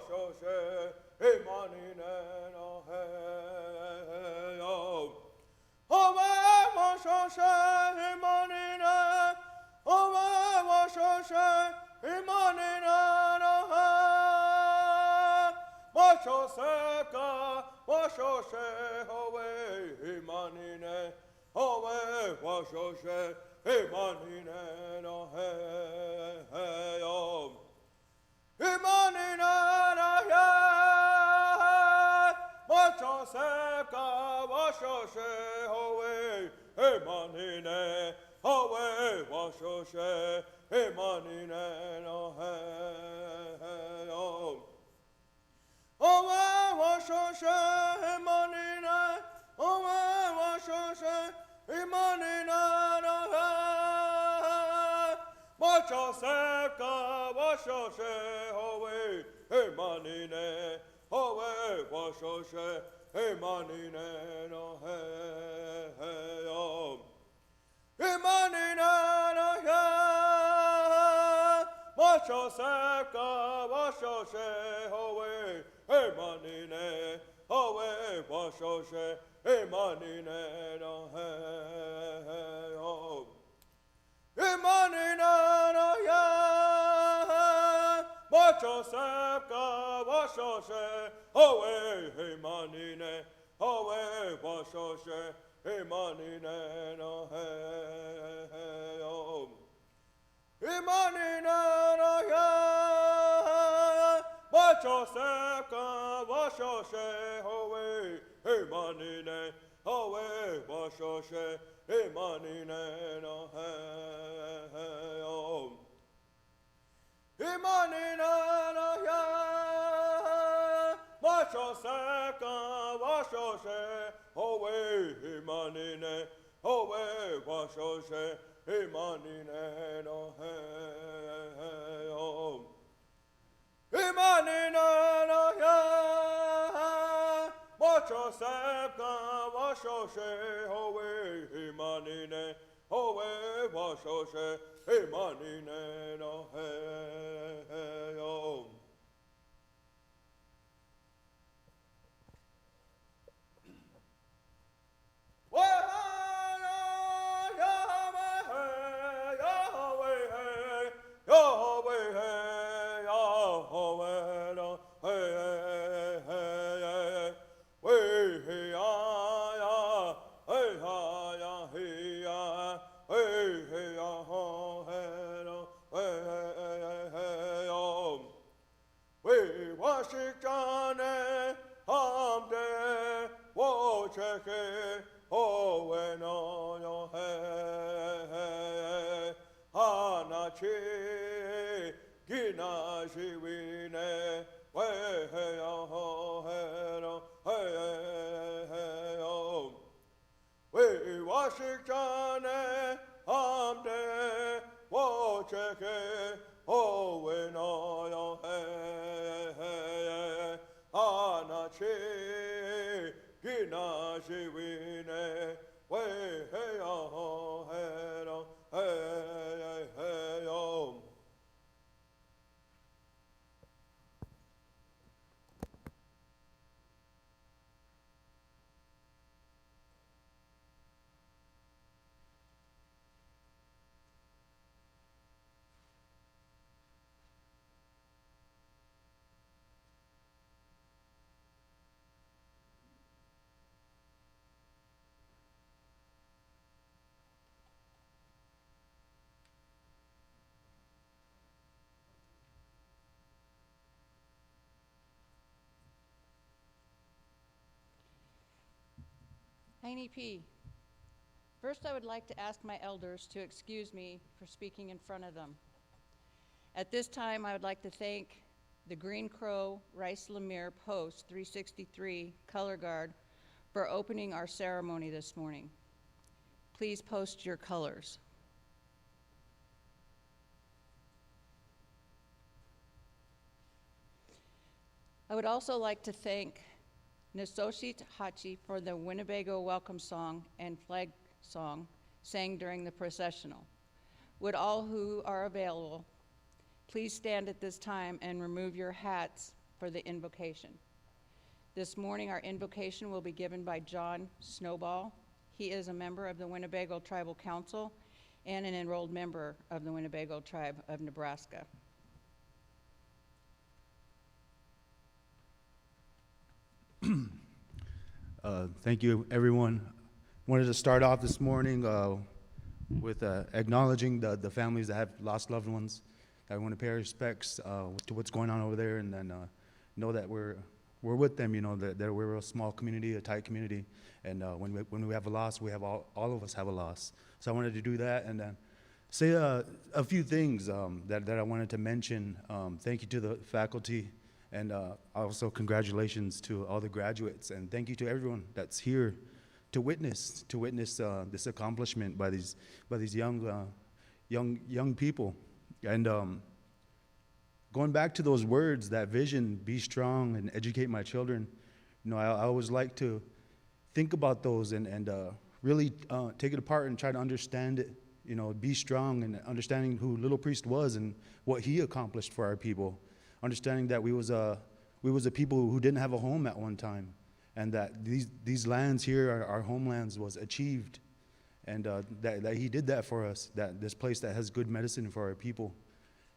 Washoshe, Imanine, no Heyo. Ove Washoshe, Imanine, Ove Washoshe, Imanine, no Heyo. Washoseka, Washoshe, Ove Imanine, Ove Washoshe, Imanine, no Heyo. Imanine, no Heyo. Washoseka, Washoshe, Ove Imanine, Ove Washoshe, Imanine, no Heyo. Ove Washoshe, Imanine, Ove Washoshe, Imanine, no Heyo. Washoseka, Washoshe, Ove Imanine, Ove Washoshe, Imanine, no Heyo. Imanine, no Heyo. Washoseka, Washoshe, Ove Imanine, Ove Washoshe, Imanine, no Heyo. Imanine, no Heyo. Washoseka, Washoshe, Ove Imanine, Ove Washoshe, Imanine, no Heyo. Imanine, no Heyo. Washoseka, Washoshe, Ove Imanine, Ove Washoshe, Imanine, no Heyo. Imanine, no Heyo. Washoseka, Washoshe, Ove Imanine, Ove Washoshe, Imanine, no Heyo. Imanine, no Heyo. Washoseka, Washoshe, Ove Imanine, Ove Washoshe, Imanine, no Heyo. Washington, Hamde, Wocheke, Owe no yo he, Hanachi, Gina Shiwine, We he yo he no he. We Washington, Hamde, Wocheke, Owe no yo he, Anachi, Gina Shiwine, We he yo he no he yo. INEP. First, I would like to ask my elders to excuse me for speaking in front of them. At this time, I would like to thank the Green Crow Rice Lemire Post 363 Color Guard for opening our ceremony this morning. Please post your colors. I would also like to thank Nasoshi Hachi for the Winnebago welcome song and flag song sang during the processional. Would all who are available please stand at this time and remove your hats for the invocation. This morning, our invocation will be given by John Snowball. He is a member of the Winnebago Tribal Council and an enrolled member of the Winnebago Tribe of Nebraska. Thank you, everyone. Wanted to start off this morning with acknowledging the families that have lost loved ones. I want to pay our respects to what's going on over there, and then know that we're with them. You know that we're a small community, a tight community, and when we have a loss, we have all of us have a loss. So I wanted to do that and say a few things that I wanted to mention. Thank you to the faculty. And also congratulations to all the graduates, and thank you to everyone that's here to witness this accomplishment by these young people. And going back to those words, that vision, be strong and educate my children. You know, I always like to think about those and really take it apart and try to understand it. You know, be strong and understanding who Little Priest was and what he accomplished for our people. Understanding that we was a people who didn't have a home at one time, and that these lands here, our homelands, was achieved, and that he did that for us. That this place that has good medicine for our people,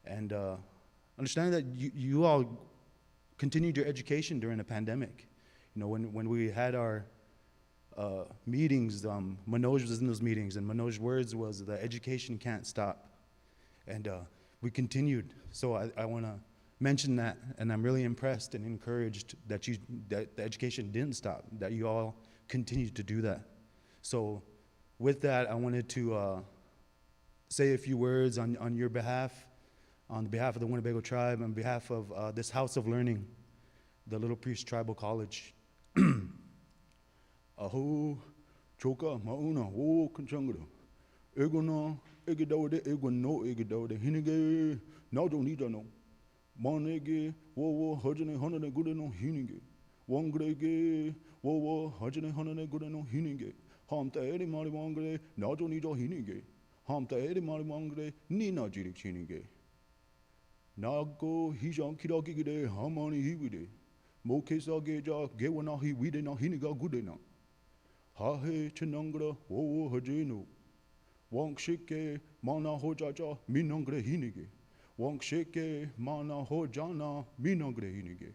and understanding that you all continued your education during the pandemic. You know, when we had our meetings, Manoj was in those meetings, and Manoj's words was the education can't stop, and we continued. So I want to mention that, and I'm really impressed and encouraged that the education didn't stop, that you all continued to do that. So with that, I wanted to say a few words on your behalf, on behalf of the Winnebago tribe, on behalf of this House of Learning, the Little Priest Tribal College. Aho choka mauna wo kanchangro egona egidawde egono egidawde hinige now don't need to know. Manege, wo hajane hanane gudeno hininge. Wangrege, wo hajane hanane gudeno hininge. Hamta eri mari wangre, najo nijo hininge. Hamta eri mari wangre, nina jirik hininge. Nago hijan kiraki gide, hamani hivide. Mokesa geja, gewana hi wide na hiniga gudena. Hahe chenangra, wo hajeno. Wang shike, mana hojaja, minangre hinige. Wang sheke mana ho jana minagre hinige.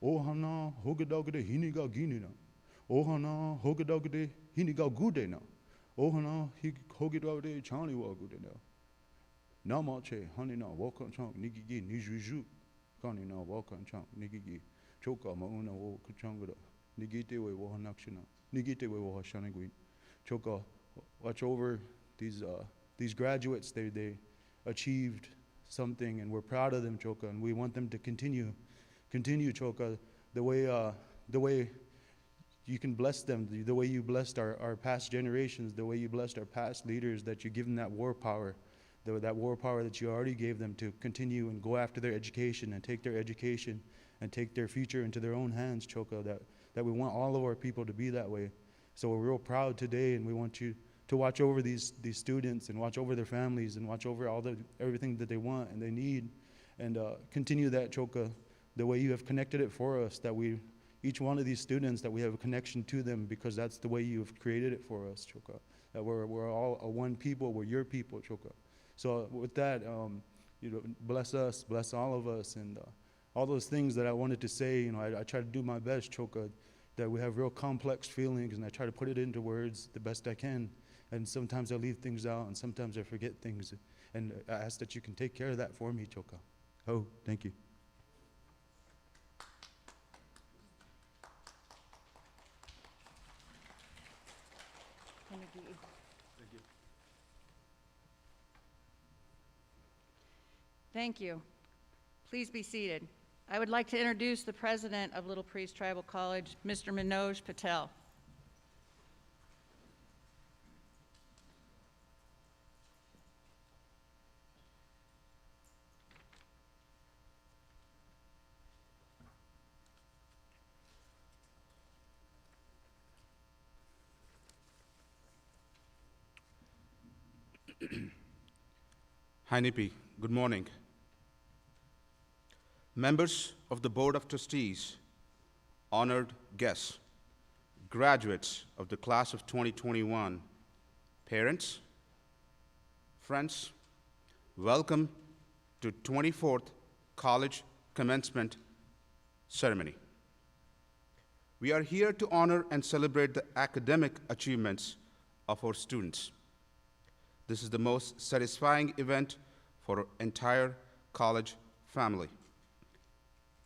Ohana hogedagde hiniga ginina. Ohana hogedagde hiniga gudena. Ohana hogedagde chaniwa gudena. Namache hanina wakan chang nigigi nijuju. Kanina wakan chang nigigi. Choka mauna wo kuchangada. Nigite we wahanakshina. Nigite we wahashanagwin. Choka, watch over these graduates. They achieved something, and we're proud of them, Choka, and we want them to continue, Choka, the way you can bless them, the way you blessed our past generations, the way you blessed our past leaders, that you give them that war power, that war power that you already gave them to continue and go after their education and take their education and take their future into their own hands, Choka, that we want all of our people to be that way. So we're real proud today, and we want you to watch over these students and watch over their families and watch over everything that they want and they need, and continue that, Choka, the way you have connected it for us, that each one of these students, that we have a connection to them, because that's the way you've created it for us, Choka, that we're all a one people, we're your people, Choka. So with that, you know, bless us, bless all of us, and all those things that I wanted to say. You know, I try to do my best, Choka, that we have real complex feelings, and I try to put it into words the best I can. And sometimes I leave things out, and sometimes I forget things. And I ask that you can take care of that for me, Choka. Oh, thank you. Thank you. Thank you. Please be seated. I would like to introduce the president of Little Priest Tribal College, Mr. Manoj Patel. Hi, Nipi. Good morning. members of the Board of Trustees, honored guests, graduates of the class of 2021, parents, friends, welcome to 24th College Commencement Ceremony. We are here to honor and celebrate the academic achievements of our students. This is the most satisfying event for our entire college family.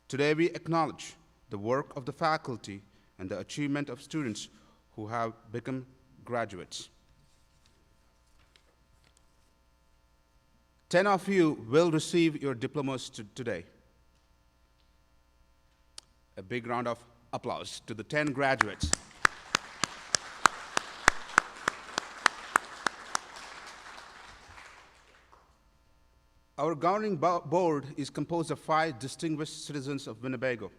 Today we acknowledge the work of the faculty and the achievement of students who have become graduates. 10 of you will receive your diplomas today. A big round of applause to the 10 graduates. Our governing board is composed of 5 distinguished citizens of Winnebago.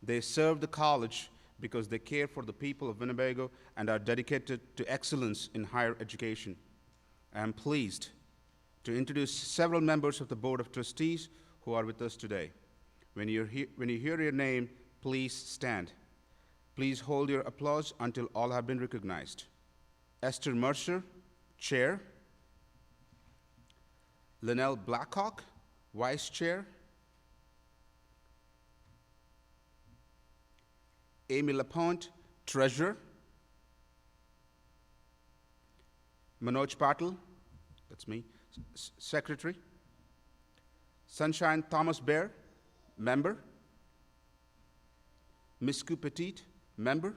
They serve the college because they care for the people of Winnebago and are dedicated to excellence in higher education. I am pleased to introduce several members of the Board of Trustees who are with us today. When you hear your name, please stand. Please hold your applause until all have been recognized. Esther Mercer, Chair. Linnell Blackhawk, Vice Chair. Amy Lapointe, Treasurer. Manoj Patil, that's me, Secretary. Sunshine Thomas Bear, Member. Misku Petit, Member.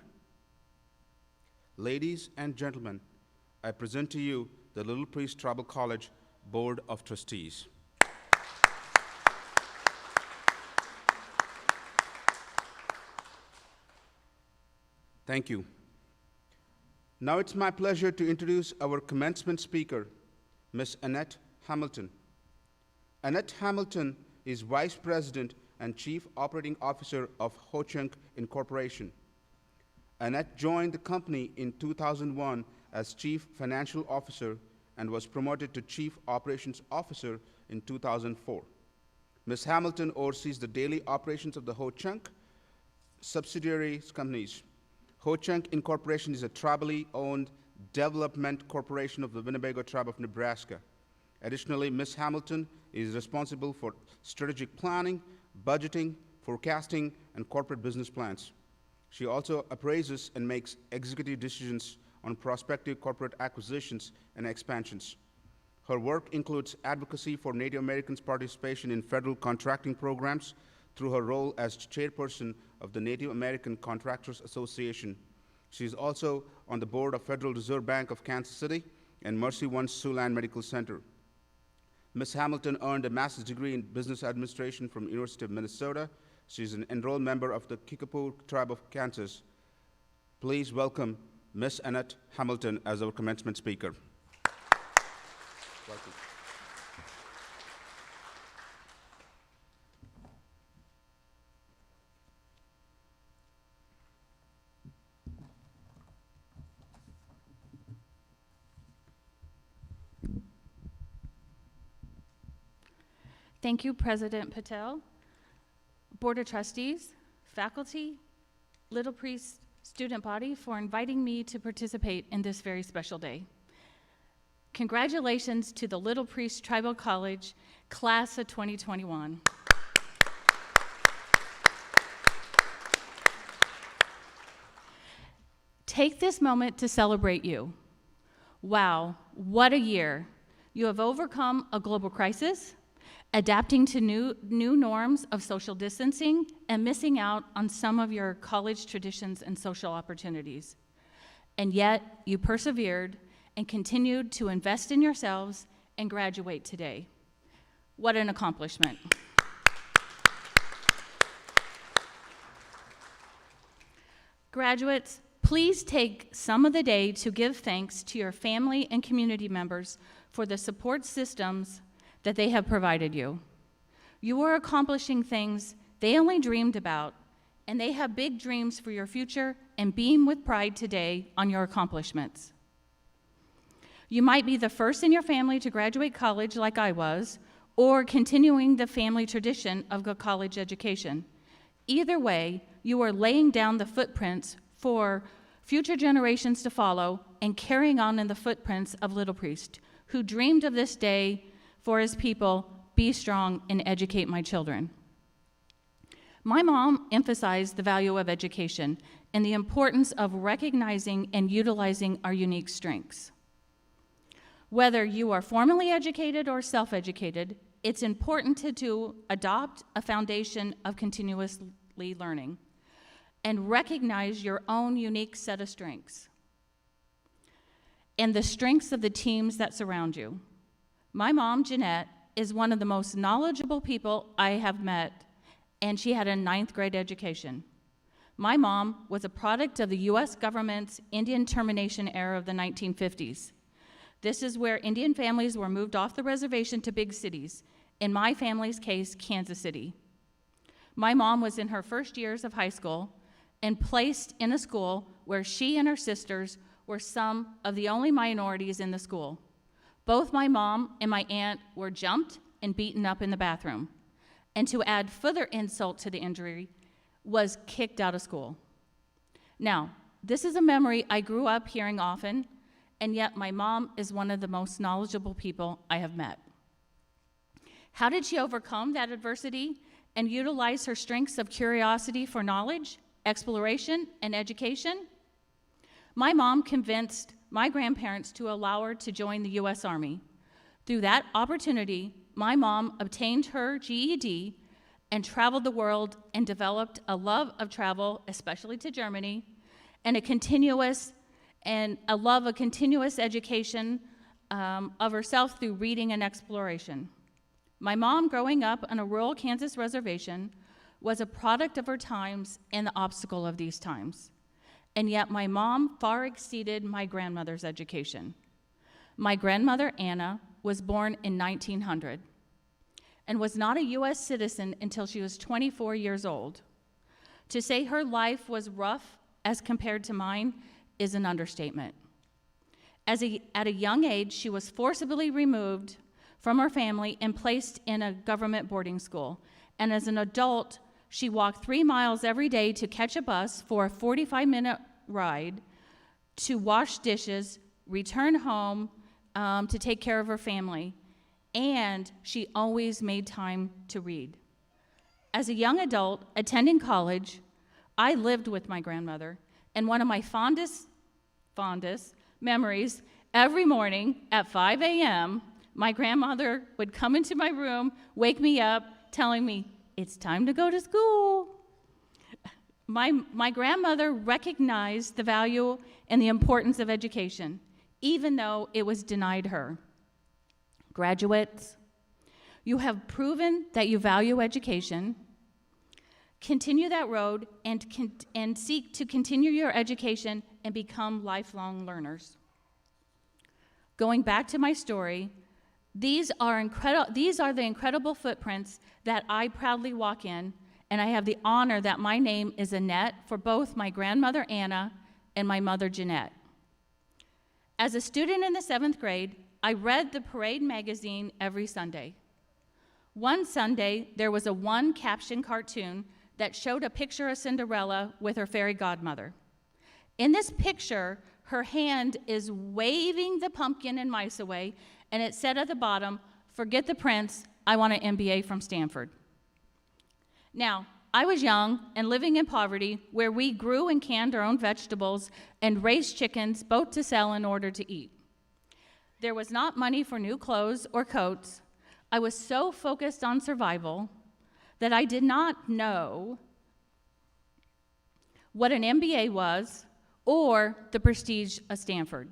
Ladies and gentlemen, I present to you the Little Priest Tribal College Board of Trustees. Thank you. Now it's my pleasure to introduce our commencement speaker, Ms. Annette Hamilton. Annette Hamilton is Vice President and Chief Operating Officer of Ho-Chunk Incorporation. Annette joined the company in 2001 as Chief Financial Officer and was promoted to Chief Operations Officer in 2004. Ms. Hamilton oversees the daily operations of the Ho-Chunk subsidiary companies. Ho-Chunk Incorporation is a tribally owned development corporation of the Winnebago Tribe of Nebraska. Additionally, Ms. Hamilton is responsible for strategic planning, budgeting, forecasting, and corporate business plans. She also appraises and makes executive decisions on prospective corporate acquisitions and expansions. Her work includes advocacy for Native Americans' participation in federal contracting programs through her role as chairperson of the Native American Contractors Association. She is also on the board of Federal Reserve Bank of Kansas City and Mercy One Siouxland Medical Center. Ms. Hamilton earned a master's degree in business administration from University of Minnesota. She is an enrolled member of the Kickapoo Tribe of Kansas. Please welcome Ms. Annette Hamilton as our commencement speaker. Welcome. Thank you, President Patel, Board of Trustees, faculty, Little Priest student body for inviting me to participate in this very special day. Congratulations to the Little Priest Tribal College class of 2021. Take this moment to celebrate you. Wow, what a year. You have overcome a global crisis, adapting to new norms of social distancing, and missing out on some of your college traditions and social opportunities. And yet, you persevered and continued to invest in yourselves and graduate today. What an accomplishment. Graduates, please take some of the day to give thanks to your family and community members for the support systems that they have provided you. You are accomplishing things they only dreamed about, and they have big dreams for your future and beam with pride today on your accomplishments. You might be the first in your family to graduate college like I was, or continuing the family tradition of a college education. Either way, you are laying down the footprints for future generations to follow and carrying on in the footprints of Little Priest, who dreamed of this day for his people, be strong and educate my children. My mom emphasized the value of education and the importance of recognizing and utilizing our unique strengths. Whether you are formally educated or self-educated, it's important to adopt a foundation of continuously learning and recognize your own unique set of strengths and the strengths of the teams that surround you. My mom, Jeanette, is one of the most knowledgeable people I have met, and she had a 9th grade education. My mom was a product of the U.S. government's Indian termination era of the 1950s. This is where Indian families were moved off the reservation to big cities, in my family's case, Kansas City. My mom was in her first years of high school and placed in a school where she and her sisters were some of the only minorities in the school. Both my mom and my aunt were jumped and beaten up in the bathroom. And to add further insult to the injury, was kicked out of school. Now, this is a memory I grew up hearing often, and yet my mom is one of the most knowledgeable people I have met. How did she overcome that adversity and utilize her strengths of curiosity for knowledge, exploration, and education? My mom convinced my grandparents to allow her to join the U.S. Army. Through that opportunity, my mom obtained her GED and traveled the world and developed a love of travel, especially to Germany, and a love of continuous education of herself through reading and exploration. My mom, growing up on a rural Kansas reservation, was a product of her times and the obstacle of these times. And yet my mom far exceeded my grandmother's education. My grandmother, Anna, was born in 1900 and was not a U.S. citizen until she was 24 years old. To say her life was rough as compared to mine is an understatement. At a young age, she was forcibly removed from her family and placed in a government boarding school. And as an adult, she walked 3 miles every day to catch a bus for a 45-minute ride to wash dishes, return home to take care of her family, and she always made time to read. As a young adult attending college, I lived with my grandmother, and one of my fondest memories, every morning at 5 a.m., my grandmother would come into my room, wake me up, telling me, "It's time to go to school." My grandmother recognized the value and the importance of education, even though it was denied her. Graduates, you have proven that you value education. Continue that road and seek to continue your education and become lifelong learners. Going back to my story, these are the incredible footprints that I proudly walk in, and I have the honor that my name is Annette for both my grandmother Anna and my mother Jeanette. As a student in the 7th grade, I read the Parade magazine every Sunday. One Sunday, there was a one-caption cartoon that showed a picture of Cinderella with her fairy godmother. In this picture, her hand is waving the pumpkin and mice away, and it said at the bottom, "Forget the prince, I want an MBA from Stanford." Now, I was young and living in poverty where we grew and canned our own vegetables and raised chickens both to sell in order to eat. There was not money for new clothes or coats. I was so focused on survival that I did not know what an MBA was or the prestige of Stanford.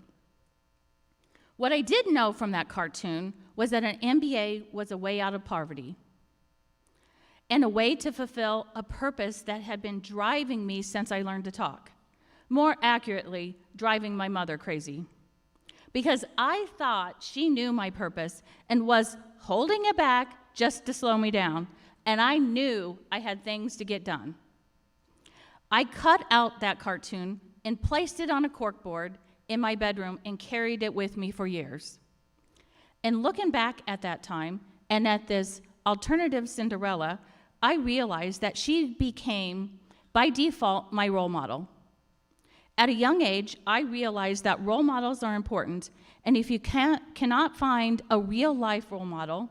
What I did know from that cartoon was that an MBA was a way out of poverty and a way to fulfill a purpose that had been driving me since I learned to talk. More accurately, driving my mother crazy. Because I thought she knew my purpose and was holding it back just to slow me down, and I knew I had things to get done. I cut out that cartoon and placed it on a corkboard in my bedroom and carried it with me for years. And looking back at that time, and at this alternative Cinderella, I realized that she became, by default, my role model. At a young age, I realized that role models are important, and if you cannot find a real-life role model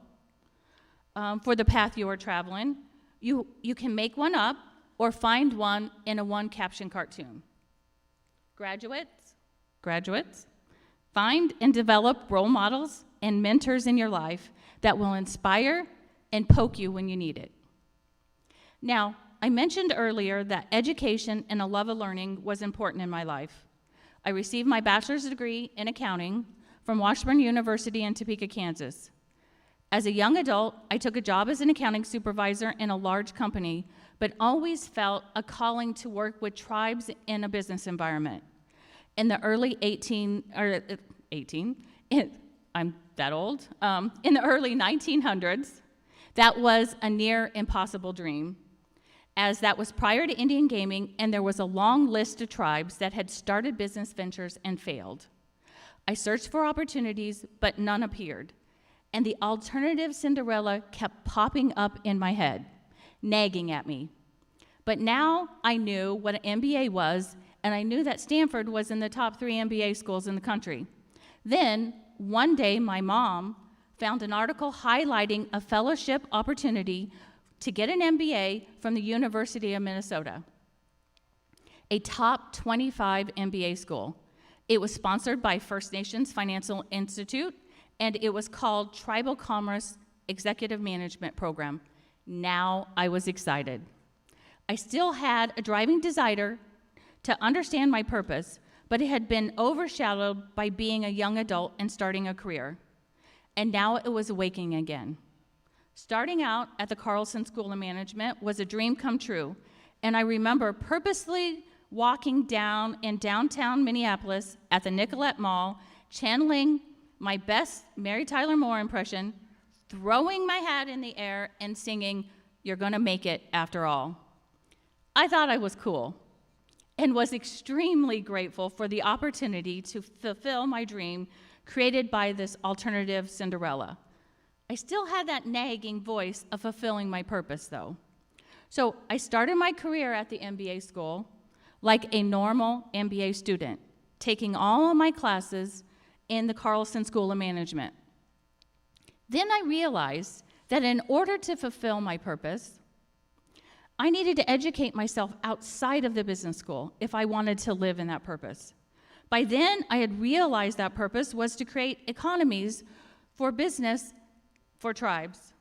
for the path you are traveling, you can make one up or find one in a one-caption cartoon. Graduates, find and develop role models and mentors in your life that will inspire and poke you when you need it. Now, I mentioned earlier that education and a love of learning was important in my life. I received my bachelor's degree in accounting from Washburn University in Topeka, Kansas. As a young adult, I took a job as an accounting supervisor in a large company, but always felt a calling to work with tribes in a business environment. In the early I'm that old, in the early 1900s, that was a near impossible dream, as that was prior to Indian gaming, and there was a long list of tribes that had started business ventures and failed. I searched for opportunities, but none appeared, and the alternative Cinderella kept popping up in my head, nagging at me. But now I knew what an MBA was, and I knew that Stanford was in the top 3 MBA schools in the country. Then, one day, my mom found an article highlighting a fellowship opportunity to get an MBA from the University of Minnesota, a top 25 MBA school. It was sponsored by First Nations Financial Institute, and it was called Tribal Commerce Executive Management Program. Now I was excited. I still had a driving desire to understand my purpose, but it had been overshadowed by being a young adult and starting a career. And now it was awakening again. Starting out at the Carlson School of Management was a dream come true, and I remember purposely walking down in downtown Minneapolis at the Nicollet Mall, channeling my best Mary Tyler Moore impression, throwing my hat in the air and singing, "You're gonna make it after all." I thought I was cool and was extremely grateful for the opportunity to fulfill my dream created by this alternative Cinderella. I still had that nagging voice of fulfilling my purpose, though. So I started my career at the MBA school like a normal MBA student, taking all of my classes in the Carlson School of Management. Then I realized that in order to fulfill my purpose, I needed to educate myself outside of the business school if I wanted to live in that purpose. By then, I had realized that purpose was to create economies for business for tribes.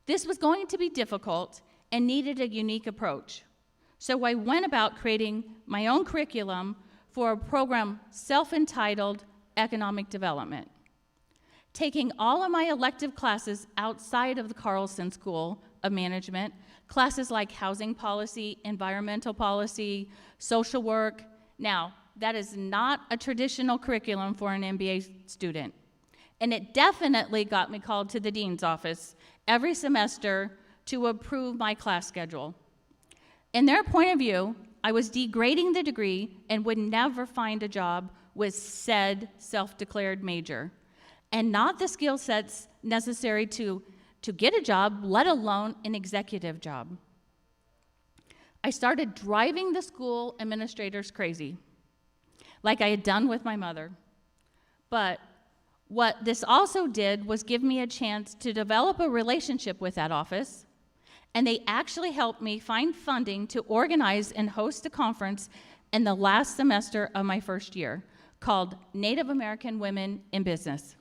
This was going to be difficult and needed a unique approach. So I went about creating my own curriculum for a program self-entitled Economic Development. Taking all of my elective classes outside of the Carlson School of Management, classes like housing policy, environmental policy, social work. Now, that is not a traditional curriculum for an MBA student. And it definitely got me called to the dean's office every semester to approve my class schedule. In their point of view, I was degrading the degree and would never find a job with said self-declared major, and not the skill sets necessary to get a job, let alone an executive job. I started driving the school administrators crazy, like I had done with my mother. But what this also did was give me a chance to develop a relationship with that office, and they actually helped me find funding to organize and host a conference in the last semester of my first year called Native American Women in Business.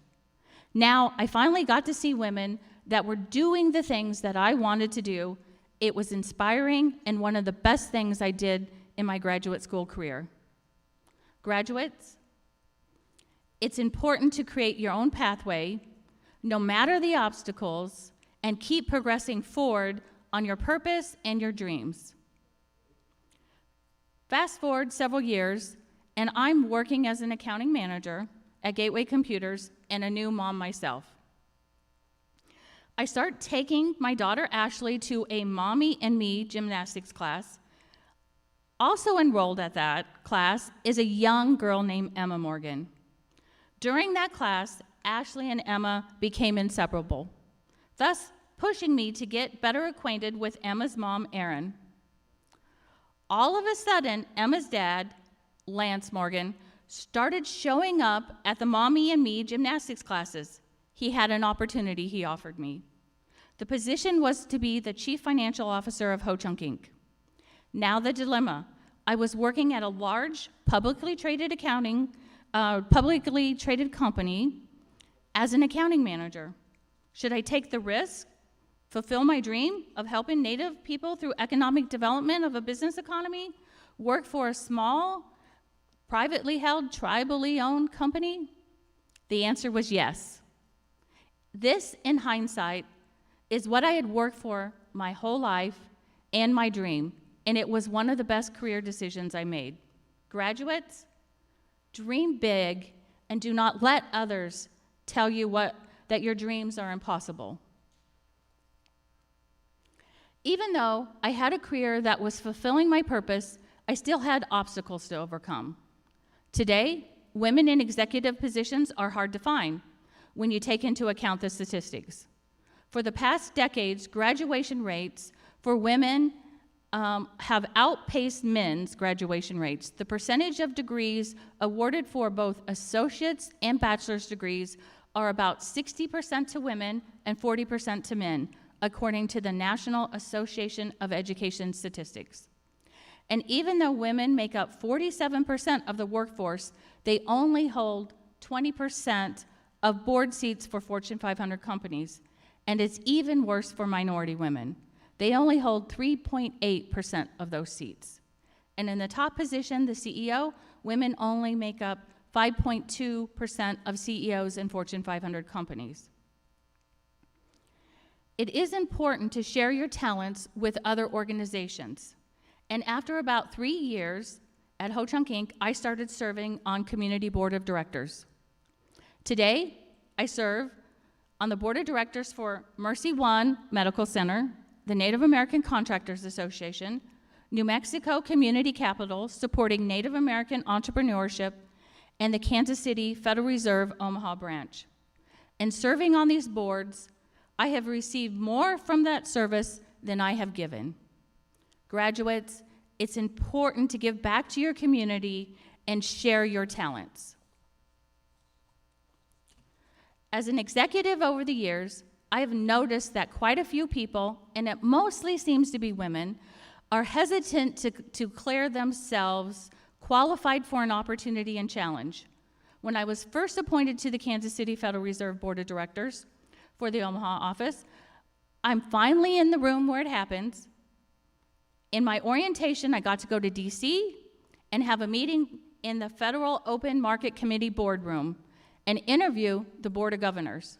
Now, I finally got to see women that were doing the things that I wanted to do. It was inspiring and one of the best things I did in my graduate school career. Graduates, it's important to create your own pathway, no matter the obstacles, and keep progressing forward on your purpose and your dreams. Fast forward several years, and I'm working as an accounting manager at Gateway Computers and a new mom myself. I start taking my daughter Ashley to a Mommy and Me gymnastics class. Also enrolled at that class is a young girl named Emma Morgan. During that class, Ashley and Emma became inseparable. thus pushing me to get better acquainted with Emma's mom, Erin. All of a sudden, Emma's dad, Lance Morgan, started showing up at the Mommy and Me gymnastics classes. He had an opportunity he offered me. The position was to be the Chief Financial Officer of Ho-Chunk Inc. Now the dilemma. I was working at a large publicly traded company as an accounting manager. Should I take the risk, fulfill my dream of helping Native people through economic development of a business economy, work for a small, privately held, tribally owned company? The answer was yes. This, in hindsight, is what I had worked for my whole life and my dream, and it was one of the best career decisions I made. Graduates, dream big and do not let others tell you that your dreams are impossible. Even though I had a career that was fulfilling my purpose, I still had obstacles to overcome. Today, women in executive positions are hard to find when you take into account the statistics. For the past decades, graduation rates for women have outpaced men's graduation rates. The percentage of degrees awarded for both associate's and bachelor's degrees are about 60% to women and 40% to men, according to the National Association of Education Statistics. And even though women make up 47% of the workforce, they only hold 20% of board seats for Fortune 500 companies. And it's even worse for minority women. They only hold 3.8% of those seats. And in the top position, the CEO, women only make up 5.2% of CEOs in Fortune 500 companies. It is important to share your talents with other organizations. And after about 3 years at Ho-Chunk Inc., I started serving on Community Board of Directors. Today, I serve on the Board of Directors for Mercy One Medical Center, the Native American Contractors Association, New Mexico Community Capital, supporting Native American entrepreneurship, and the Kansas City Federal Reserve Omaha branch. And serving on these boards, I have received more from that service than I have given. Graduates, it's important to give back to your community and share your talents. As an executive over the years, I have noticed that quite a few people, and it mostly seems to be women, are hesitant to declare themselves qualified for an opportunity and challenge. When I was first appointed to the Kansas City Federal Reserve Board of Directors for the Omaha office, I'm finally in the room where it happens. In my orientation, I got to go to DC and have a meeting in the Federal Open Market Committee boardroom and interview the Board of Governors.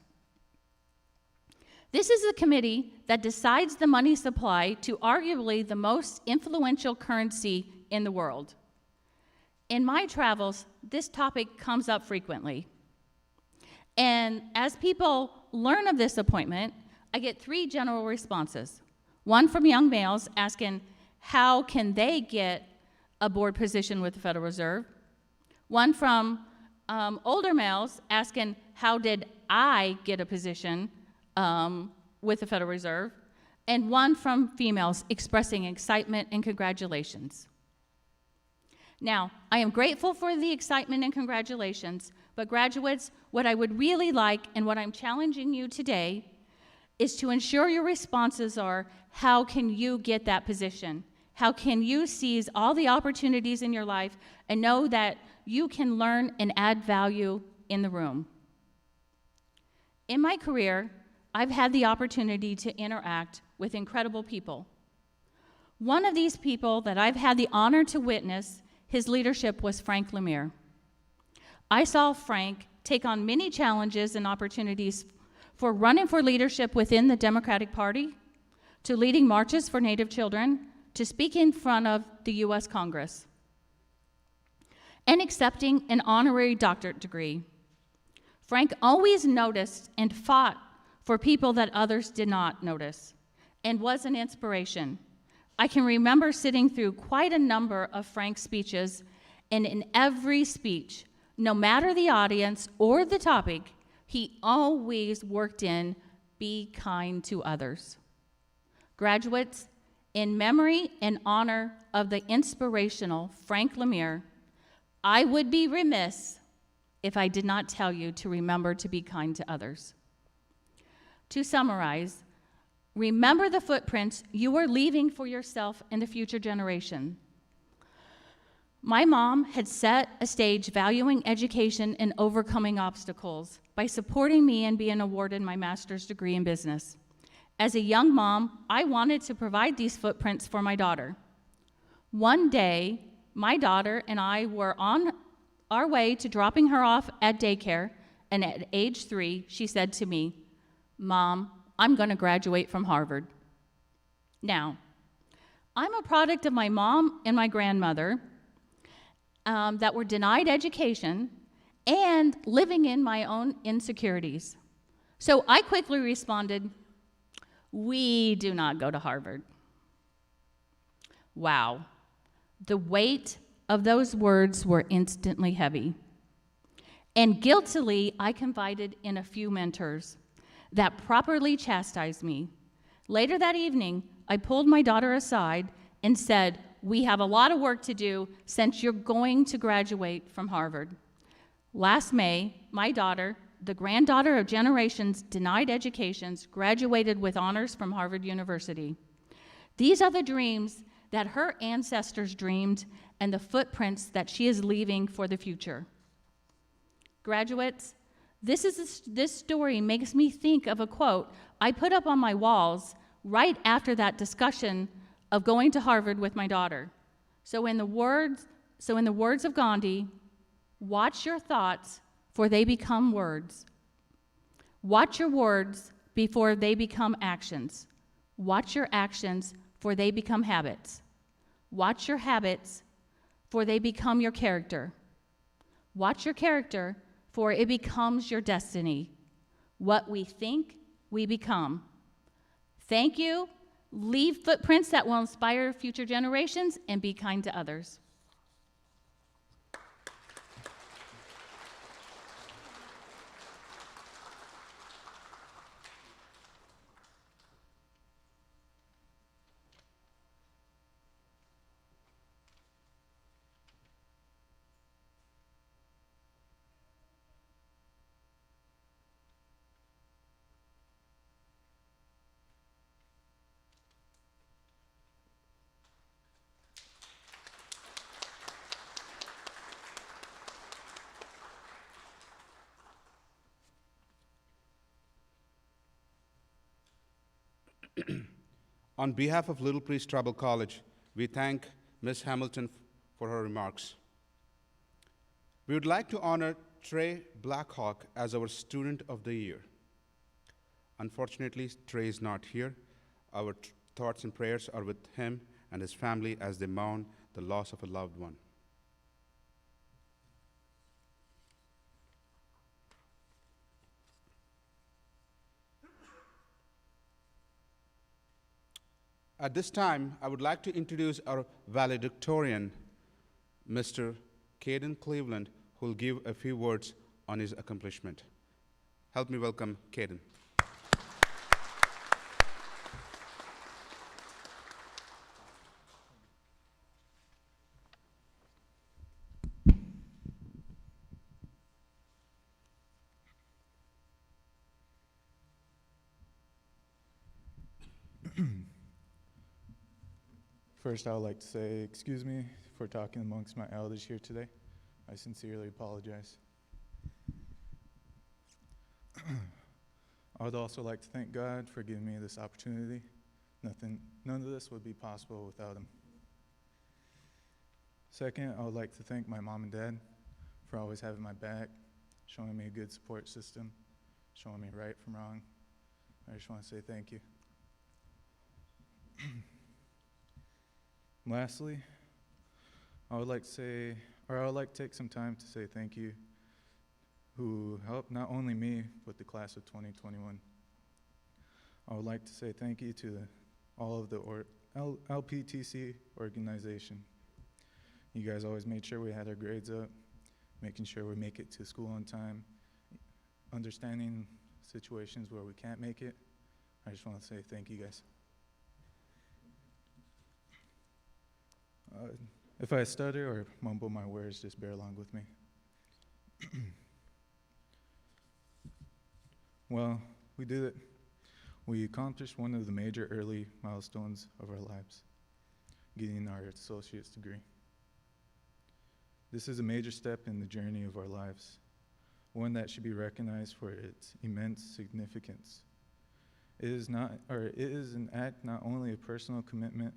This is the committee that decides the money supply to arguably the most influential currency in the world. In my travels, this topic comes up frequently. And as people learn of this appointment, I get 3 general responses. One from young males asking, how can they get a board position with the Federal Reserve? One from older males asking, how did I get a position with the Federal Reserve? And one from females expressing excitement and congratulations. Now, I am grateful for the excitement and congratulations, but graduates, what I would really like and what I'm challenging you today is to ensure your responses are, how can you get that position? How can you seize all the opportunities in your life and know that you can learn and add value in the room? In my career, I've had the opportunity to interact with incredible people. One of these people that I've had the honor to witness his leadership was Frank Lemire. I saw Frank take on many challenges and opportunities for running for leadership within the Democratic Party, to leading marches for Native children, to speak in front of the U.S. Congress, and accepting an honorary doctorate degree. Frank always noticed and fought for people that others did not notice, and was an inspiration. I can remember sitting through quite a number of Frank's speeches, and in every speech, no matter the audience or the topic, he always worked in be kind to others. Graduates, in memory and honor of the inspirational Frank Lemire, I would be remiss if I did not tell you to remember to be kind to others. To summarize, remember the footprints you are leaving for yourself and the future generation. My mom had set a stage valuing education and overcoming obstacles by supporting me and being awarded my master's degree in business. As a young mom, I wanted to provide these footprints for my daughter. One day, my daughter and I were on our way to dropping her off at daycare, and at age 3, she said to me, "Mom, I'm going to graduate from Harvard." Now, I'm a product of my mom and my grandmother that were denied education and living in my own insecurities. So I quickly responded, "We do not go to Harvard." Wow. The weight of those words were instantly heavy. And guiltily, I confided in a few mentors that properly chastised me. Later that evening, I pulled my daughter aside and said, "We have a lot of work to do since you're going to graduate from Harvard." Last May, my daughter, the granddaughter of generations denied educations, graduated with honors from Harvard University. These are the dreams that her ancestors dreamed and the footprints that she is leaving for the future. Graduates, this story makes me think of a quote I put up on my walls right after that discussion of going to Harvard with my daughter. So in the words of Gandhi, watch your thoughts, for they become words. Watch your words before they become actions. Watch your actions, for they become habits. Watch your habits, for they become your character. Watch your character, for it becomes your destiny. What we think, we become. Thank you. Leave footprints that will inspire future generations, and be kind to others. On behalf of Little Priest Tribal College, we thank Ms. Hamilton for her remarks. We would like to honor Trey Blackhawk as our Student of the Year. Unfortunately, Trey is not here. Our thoughts and prayers are with him and his family as they mourn the loss of a loved one. At this time, I would like to introduce our valedictorian, Mr. Caden Cleveland, who will give a few words on his accomplishment. Help me welcome Caden. First, I would like to say excuse me for talking amongst my elders here today. I sincerely apologize. I would also like to thank God for giving me this opportunity. None of this would be possible without him. Second, I would like to thank my mom and dad for always having my back, showing me a good support system, showing me right from wrong. I just want to say thank you. Lastly, I would like to take some time to say thank you who helped not only me, but the class of 2021. I would like to say thank you to all of the LPTC organization. You guys always made sure we had our grades up, making sure we make it to school on time, understanding situations where we can't make it, I just want to say thank you guys. If I stutter or mumble my words, just bear along with me. Well, we did it. We accomplished one of the major early milestones of our lives, getting our associate's degree. This is a major step in the journey of our lives, one that should be recognized for its immense significance. It is an act not only of personal commitment,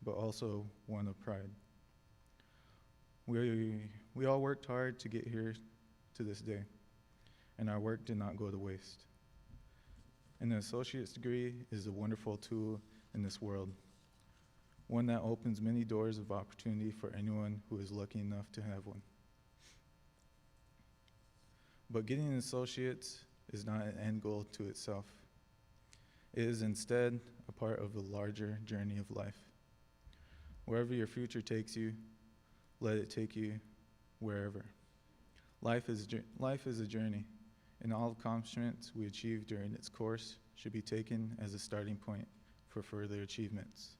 but also one of pride. We all worked hard to get here to this day, and our work did not go to waste. An associate's degree is a wonderful tool in this world, one that opens many doors of opportunity for anyone who is lucky enough to have one. But getting an associate's is not an end goal to itself. It is instead a part of the larger journey of life. Wherever your future takes you, let it take you wherever. Life is a journey, and all accomplishments we achieve during its course should be taken as a starting point for further achievements.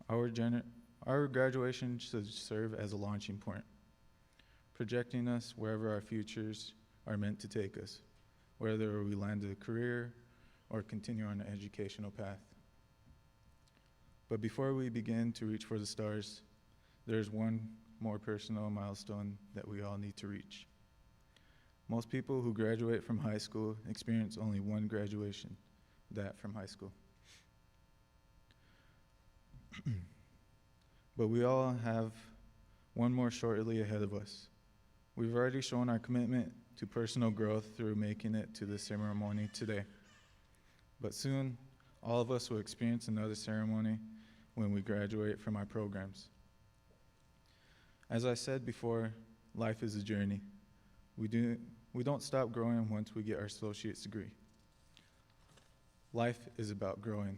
Our graduation should serve as a launching point, projecting us wherever our futures are meant to take us, whether we land a career or continue on an educational path. But before we begin to reach for the stars, there's one more personal milestone that we all need to reach. Most people who graduate from high school experience only one graduation, that from high school. But we all have one more shortly ahead of us. We've already shown our commitment to personal growth through making it to the ceremony today. But soon, all of us will experience another ceremony when we graduate from our programs. As I said before, life is a journey. We don't stop growing once we get our associate's degree. Life is about growing.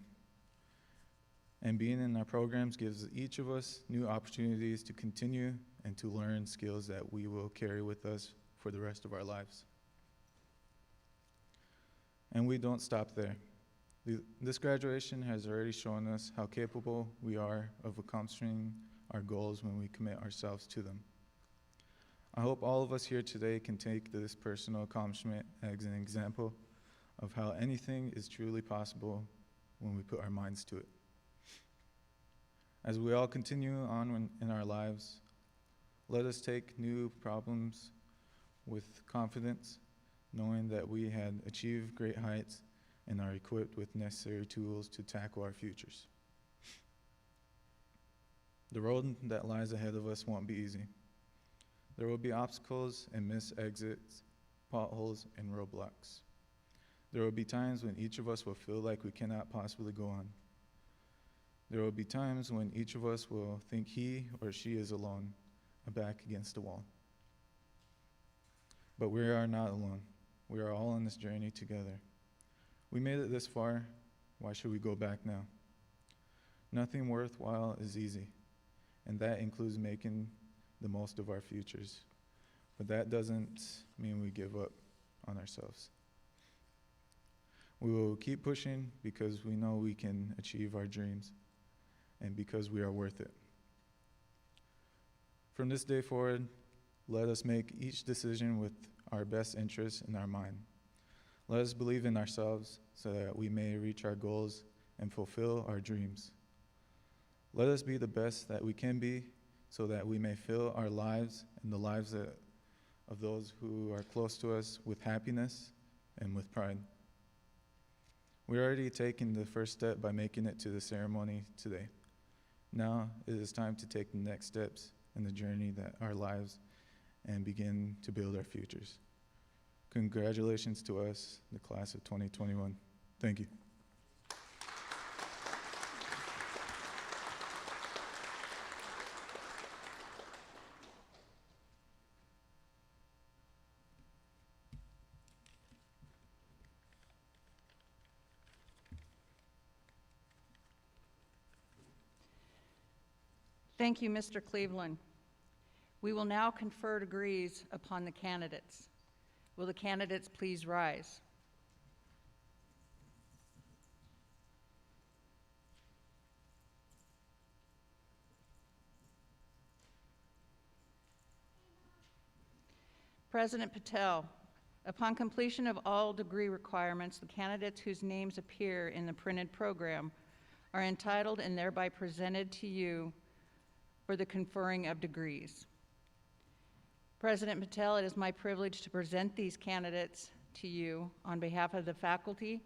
And being in our programs gives each of us new opportunities to continue and to learn skills that we will carry with us for the rest of our lives. And we don't stop there. This graduation has already shown us how capable we are of accomplishing our goals when we commit ourselves to them. I hope all of us here today can take this personal accomplishment as an example of how anything is truly possible when we put our minds to it. As we all continue on in our lives, let us take new problems with confidence, knowing that we had achieved great heights and are equipped with necessary tools to tackle our futures. The road that lies ahead of us won't be easy. There will be obstacles and missed exits, potholes, and roadblocks. There will be times when each of us will feel like we cannot possibly go on. There will be times when each of us will think he or she is alone, a back against the wall. But we are not alone. We are all on this journey together. We made it this far. Why should we go back now? Nothing worthwhile is easy, and that includes making the most of our futures. But that doesn't mean we give up on ourselves. We will keep pushing because we know we can achieve our dreams and because we are worth it. From this day forward, let us make each decision with our best interests in our mind. Let us believe in ourselves so that we may reach our goals and fulfill our dreams. Let us be the best that we can be so that we may fill our lives and the lives of those who are close to us with happiness and with pride. We're already taking the first step by making it to the ceremony today. Now it is time to take the next steps in the journey that our lives and begin to build our futures. Congratulations to us, the class of 2021. Thank you. Thank you, Mr. Cleveland. We will now confer degrees upon the candidates. Will the candidates please rise? President Patel, upon completion of all degree requirements, the candidates whose names appear in the printed program are entitled and thereby presented to you for the conferring of degrees. President Patel, it is my privilege to present these candidates to you on behalf of the faculty.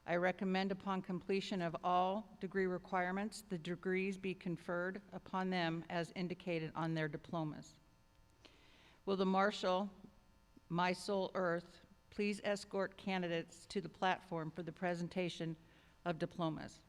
I recommend upon completion of all degree requirements, the degrees be conferred upon them as indicated on their diplomas. Will the Marshal, My Soul Earth, please escort candidates to the platform for the presentation of diplomas.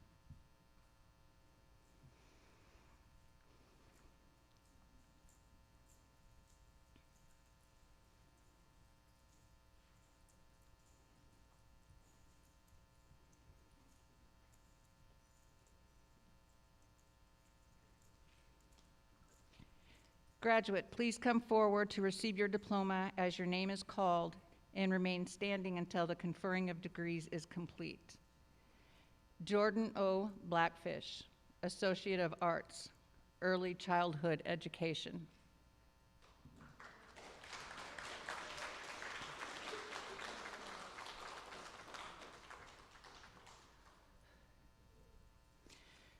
Graduate, please come forward to receive your diploma as your name is called and remain standing until the conferring of degrees is complete. Jordan O. Blackfish, Associate of Arts, Early Childhood Education.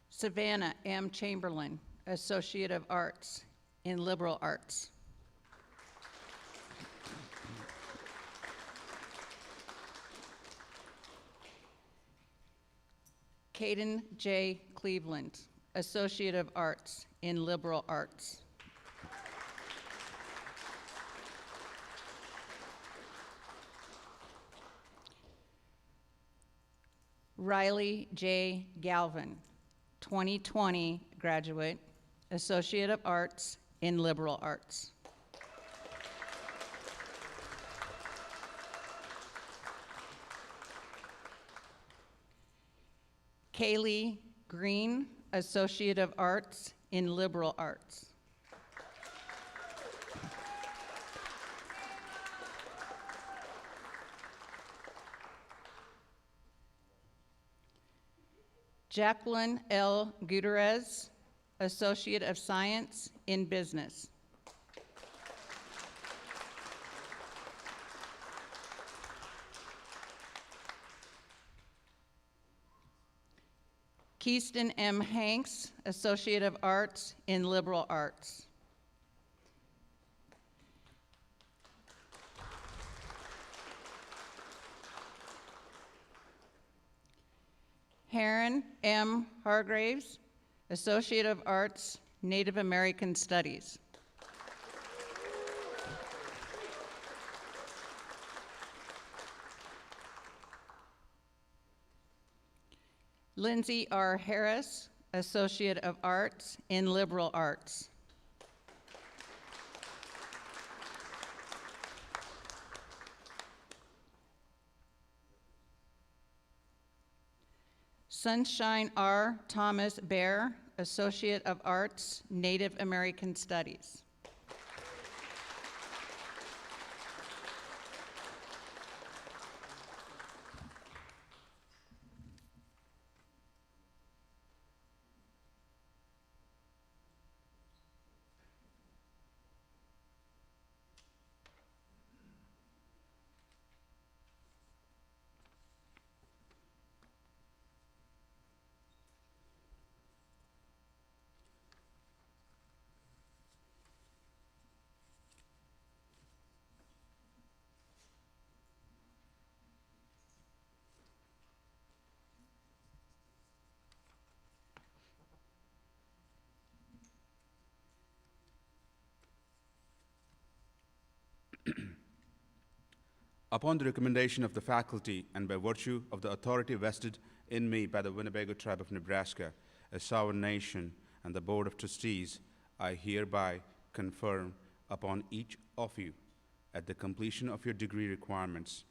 Savannah M. Chamberlain, Associate of Arts in Liberal Arts. Caden J. Cleveland, Associate of Arts in Liberal Arts. Riley J. Galvin, 2020 graduate, Associate of Arts in Liberal Arts. Kayla Green, Associate of Arts in Liberal Arts. Jacqueline L. Gutierrez, Associate of Science in Business. Keiston M. Hanks, Associate of Arts in Liberal Arts. Heron M. Hargraves, Associate of Arts, Native American Studies. Lindsay R. Harris, Associate of Arts in Liberal Arts. Sunshine R. Thomas Bear, Associate of Arts, Native American Studies. Upon the recommendation of the faculty and by virtue of the authority vested in me by the Winnebago Tribe of Nebraska, a sovereign nation, and the Board of Trustees, I hereby confirm upon each of you, at the completion of your degree requirements,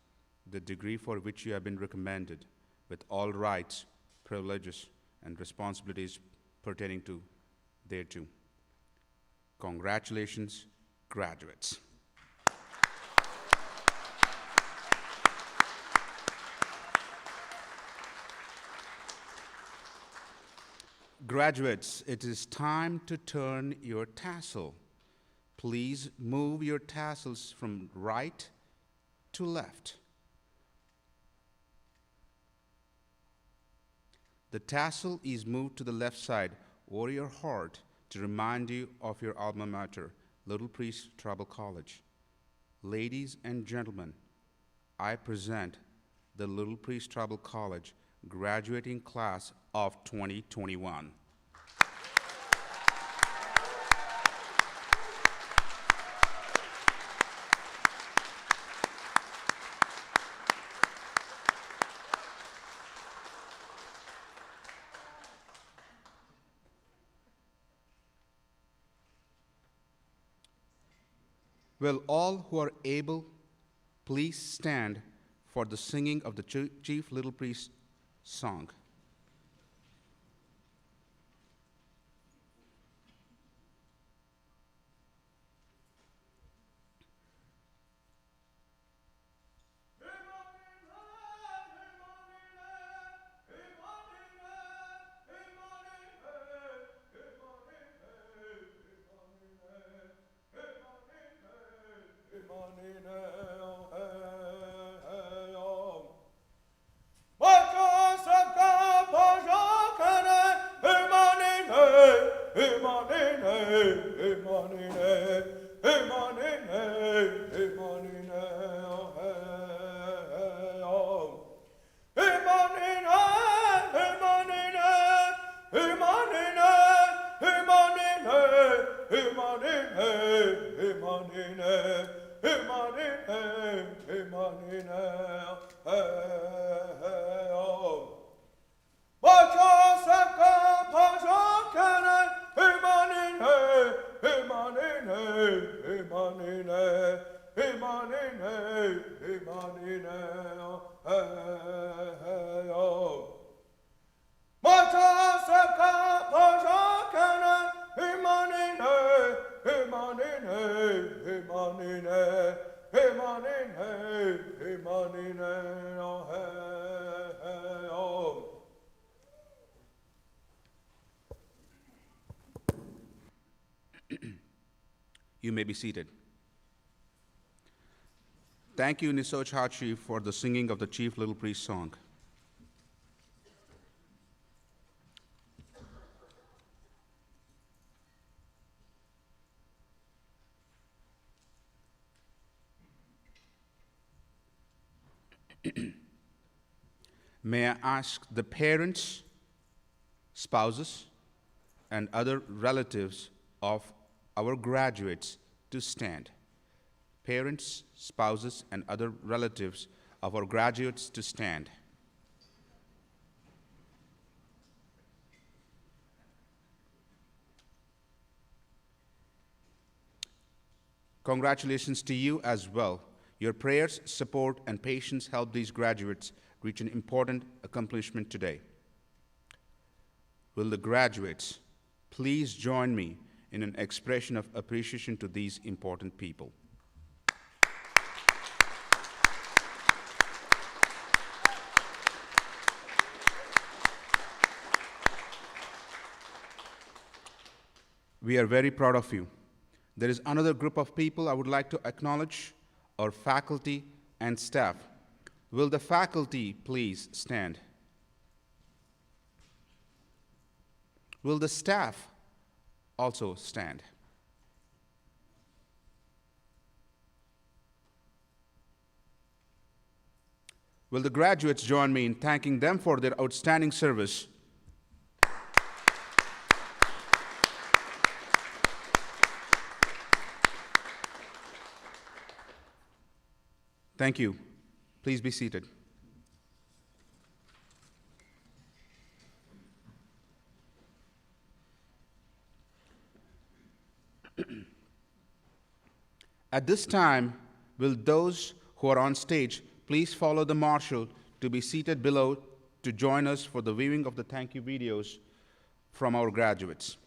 the degree for which you have been recommended, with all rights, privileges, and responsibilities pertaining to thereto. Congratulations, graduates. Graduates, it is time to turn your tassel. please move your tassels from right to left. The tassel is moved to the left side over your heart to remind you of your alma mater, Little Priest Tribal College. Ladies and gentlemen, I present the Little Priest Tribal College graduating class of 2021. Will all who are able please stand for the singing of the Chief Little Priest song. You may be seated. Thank you, Nisoch Hachi, for the singing of the Chief Little Priest song. May I ask the parents, spouses, and other relatives of our graduates to stand. Parents, spouses, and other relatives of our graduates to stand. Congratulations to you as well. Your prayers, support, and patience help these graduates reach an important accomplishment today. Will the graduates please join me in an expression of appreciation to these important people? We are very proud of you. There is another group of people I would like to acknowledge, our faculty and staff. Will the faculty please stand? Will the staff also stand? Will the graduates join me in thanking them for their outstanding service? Thank you. Please be seated. At this time, will those who are on stage please follow the marshal to be seated below to join us for the viewing of the thank you videos from our graduates.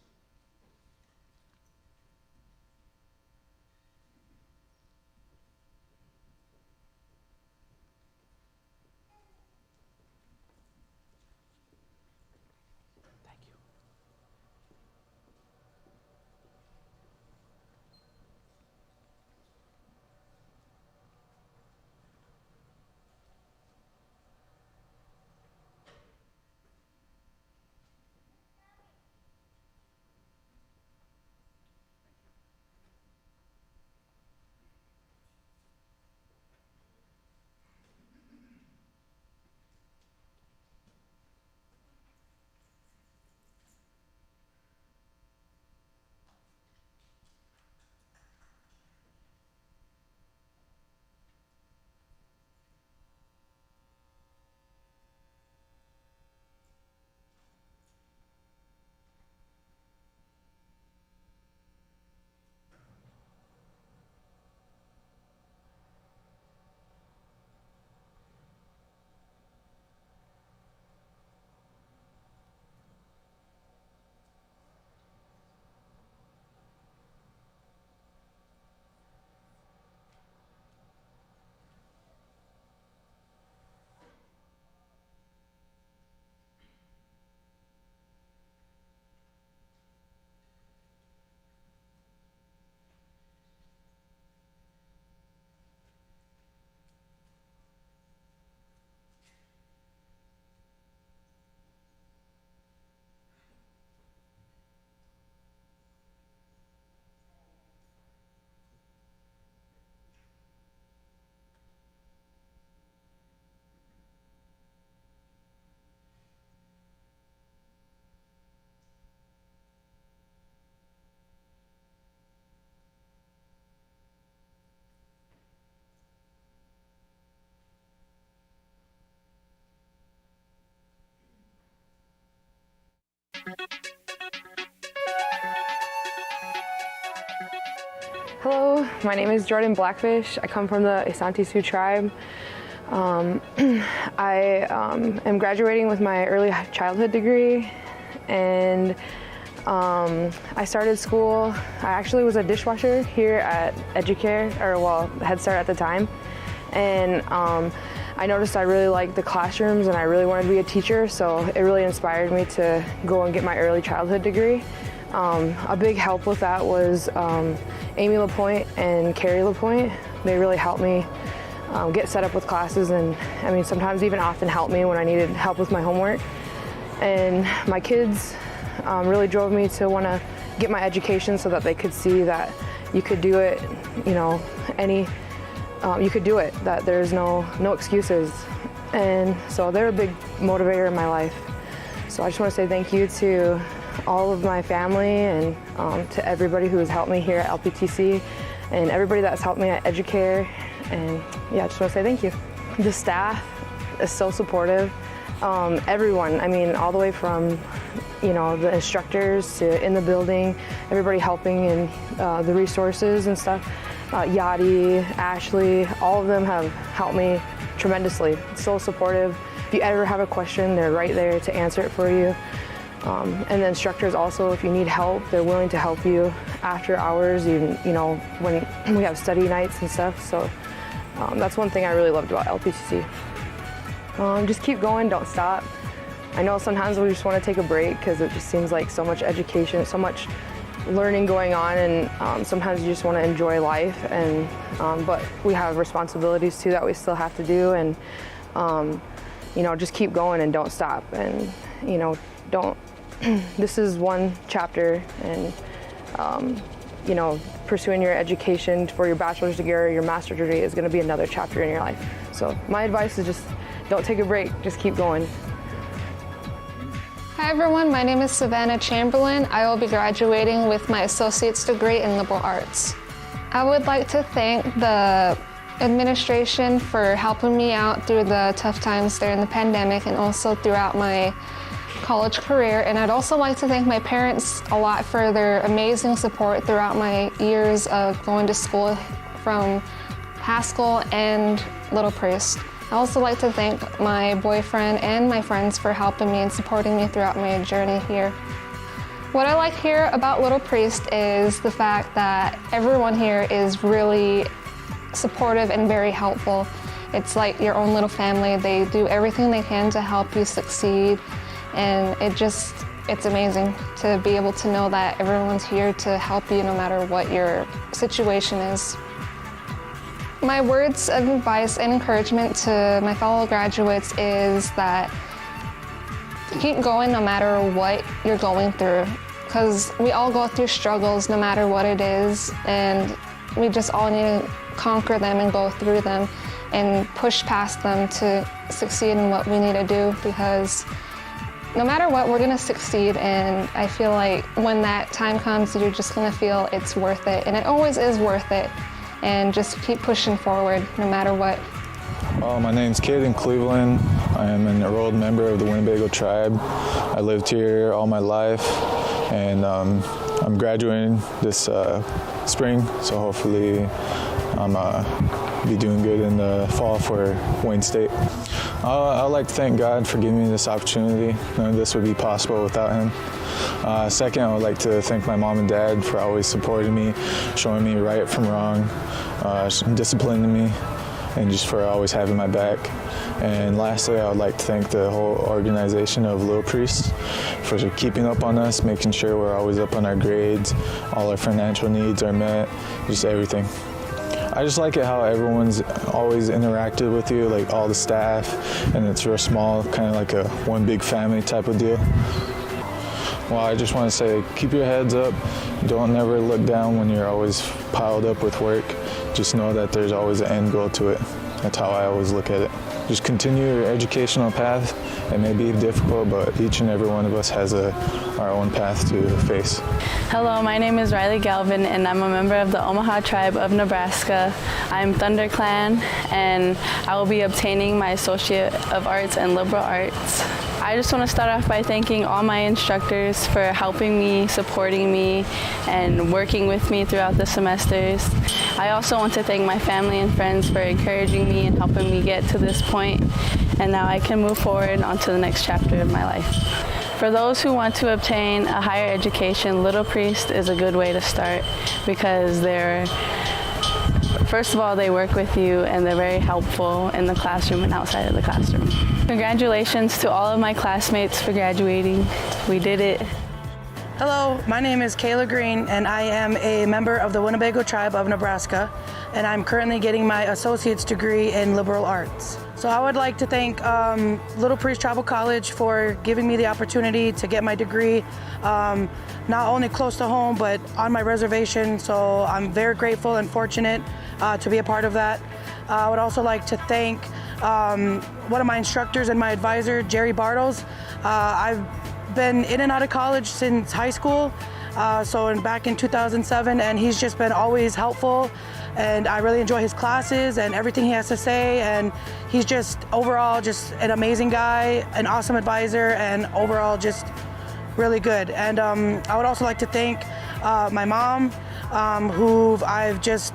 Hello, my name is Jordan Blackfish. I come from the Asante Sioux tribe. I am graduating with my early childhood degree, and I started school. I actually was a dishwasher here at Educare, or well, Head Start at the time, and I noticed I really liked the classrooms and I really wanted to be a teacher, so it really inspired me to go and get my early childhood degree. A big help with that was Amy LaPointe and Carrie LaPointe. They really helped me get set up with classes, and I mean sometimes even often helped me when I needed help with my homework. And my kids really drove me to want to get my education so that they could see that you could do it, you know, you could do it, that there's no excuses. And so they're a big motivator in my life. So I just want to say thank you to all of my family and to everybody who has helped me here at LPTC and everybody that's helped me at Educare. And yeah, I just want to say thank you. The staff is so supportive. Everyone, I mean, all the way from, you know, the instructors to in the building, everybody helping and the resources and stuff. Yadi, Ashley, all of them have helped me tremendously. So supportive. If you ever have a question, they're right there to answer it for you. And the instructors also, if you need help, they're willing to help you after hours, even, you know, when we have study nights and stuff. So that's one thing I really loved about LPCC. Just keep going, don't stop. I know sometimes we just want to take a break because it just seems like so much education, so much learning going on, and sometimes you just want to enjoy life. And but we have responsibilities too that we still have to do, and you know, just keep going and don't stop. And you know, don't. This is one chapter, and you know, pursuing your education for your bachelor's degree or your master's degree is going to be another chapter in your life. So my advice is just don't take a break, just keep going. Hi everyone, my name is Savannah Chamberlain. I will be graduating with my associate's degree in liberal arts. I would like to thank the administration for helping me out through the tough times during the pandemic and also throughout my college career. And I'd also like to thank my parents a lot for their amazing support throughout my years of going to school from Haskell and Little Priest. I also like to thank my boyfriend and my friends for helping me and supporting me throughout my journey here. What I like here about Little Priest is the fact that everyone here is really supportive and very helpful. It's like your own little family. They do everything they can to help you succeed, and it's amazing to be able to know that everyone's here to help you no matter what your situation is. My words of advice and encouragement to my fellow graduates is that keep going no matter what you're going through, because we all go through struggles no matter what it is, and we just all need to conquer them and go through them and push past them to succeed in what we need to do, because no matter what, we're gonna succeed. And I feel like when that time comes, you're just gonna feel it's worth it, and it always is worth it. And just keep pushing forward no matter what. My name's Caden Cleveland. I am an enrolled member of the Winnebago tribe. I lived here all my life, and I'm graduating this spring, so hopefully I'm be doing good in the fall for Wayne State. I'd like to thank God for giving me this opportunity. None of this would be possible without him. Second, I would like to thank my mom and dad for always supporting me, showing me right from wrong, disciplining me, and just for always having my back. And lastly, I would like to thank the whole organization of Little Priest for keeping up on us, making sure we're always up on our grades, all our financial needs are met, just everything. I just like it how everyone's always interacted with you, like all the staff, and it's real small, kind of like a one big family type of deal. Well, I just want to say, keep your heads up. Don't never look down when you're always piled up with work. Just know that there's always an end goal to it. That's how I always look at it. Just continue your educational path. It may be difficult, but each and every one of us has our own path to face. Hello, my name is Riley Galvin, and I'm a member of the Omaha tribe of Nebraska. I'm ThunderClan, and I will be obtaining my Associate of Arts in Liberal Arts. I just want to start off by thanking all my instructors for helping me, supporting me, and working with me throughout the semesters. I also want to thank my family and friends for encouraging me and helping me get to this point, and now I can move forward onto the next chapter of my life. For those who want to obtain a higher education, Little Priest is a good way to start because first of all, they work with you and they're very helpful in the classroom and outside of the classroom. Congratulations to all of my classmates for graduating. We did it. Hello, my name is Kayla Green and I am a member of the Winnebago Tribe of Nebraska, and I'm currently getting my associate's degree in liberal arts. So I would like to thank Little Priest Tribal College for giving me the opportunity to get my degree, not only close to home, but on my reservation. So I'm very grateful and fortunate to be a part of that. I would also like to thank one of my instructors and my advisor, Jerry Bartles. I've been in and out of college since high school, back in 2007, and he's just been always helpful, and I really enjoy his classes and everything he has to say, and he's just overall just an amazing guy, an awesome advisor, and overall just really good. And I would also like to thank my mom, who I've just,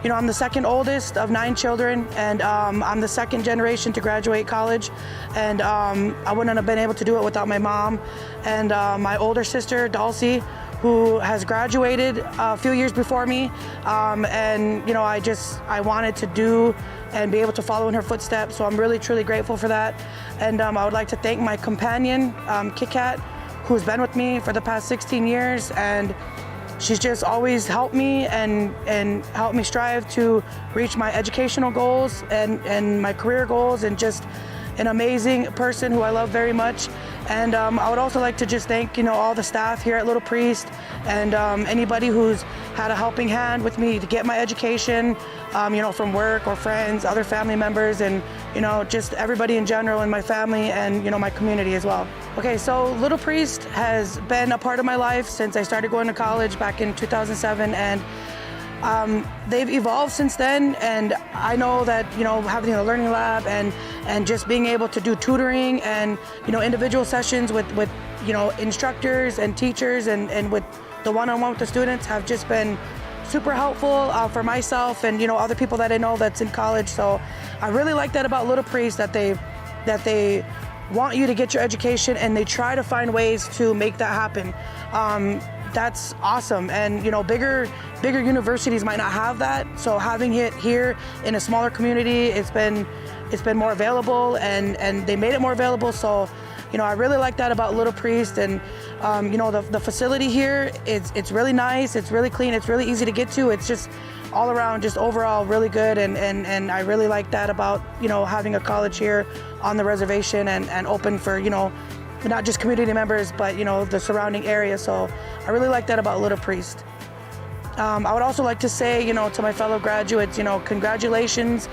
I'm the second oldest of 9 children, and I'm the second generation to graduate college, and I wouldn't have been able to do it without my mom. And my older sister, Dulcie, who has graduated a few years before me, and I wanted to do and be able to follow in her footsteps, so I'm really, truly grateful for that. And I would like to thank my companion, Kit Kat, who's been with me for the past 16 years, and she's just always helped me and helped me strive to reach my educational goals and my career goals, and just an amazing person who I love very much. And I would also like to just thank all the staff here at Little Priest, and anybody who's had a helping hand with me to get my education, from work or friends, other family members, and just everybody in general in my family and my community as well. Okay, so Little Priest has been a part of my life since I started going to college back in 2007, and they've evolved since then. And I know that having a learning lab and just being able to do tutoring and individual sessions with instructors and teachers and with the one-on-one with the students have just been super helpful for myself and other people that I know that's in college. So I really like that about Little Priest, that they want you to get your education and they try to find ways to make that happen. That's awesome. And bigger universities might not have that, so having it here in a smaller community, it's been more available, and they made it more available. So I really like that about Little Priest. And the facility here, it's really nice, it's really clean, it's really easy to get to. It's just all around, just overall really good, and I really like that about having a college here on the reservation and open for not just community members, but the surrounding area. So I really like that about Little Priest. I would also like to say to my fellow graduates, congratulations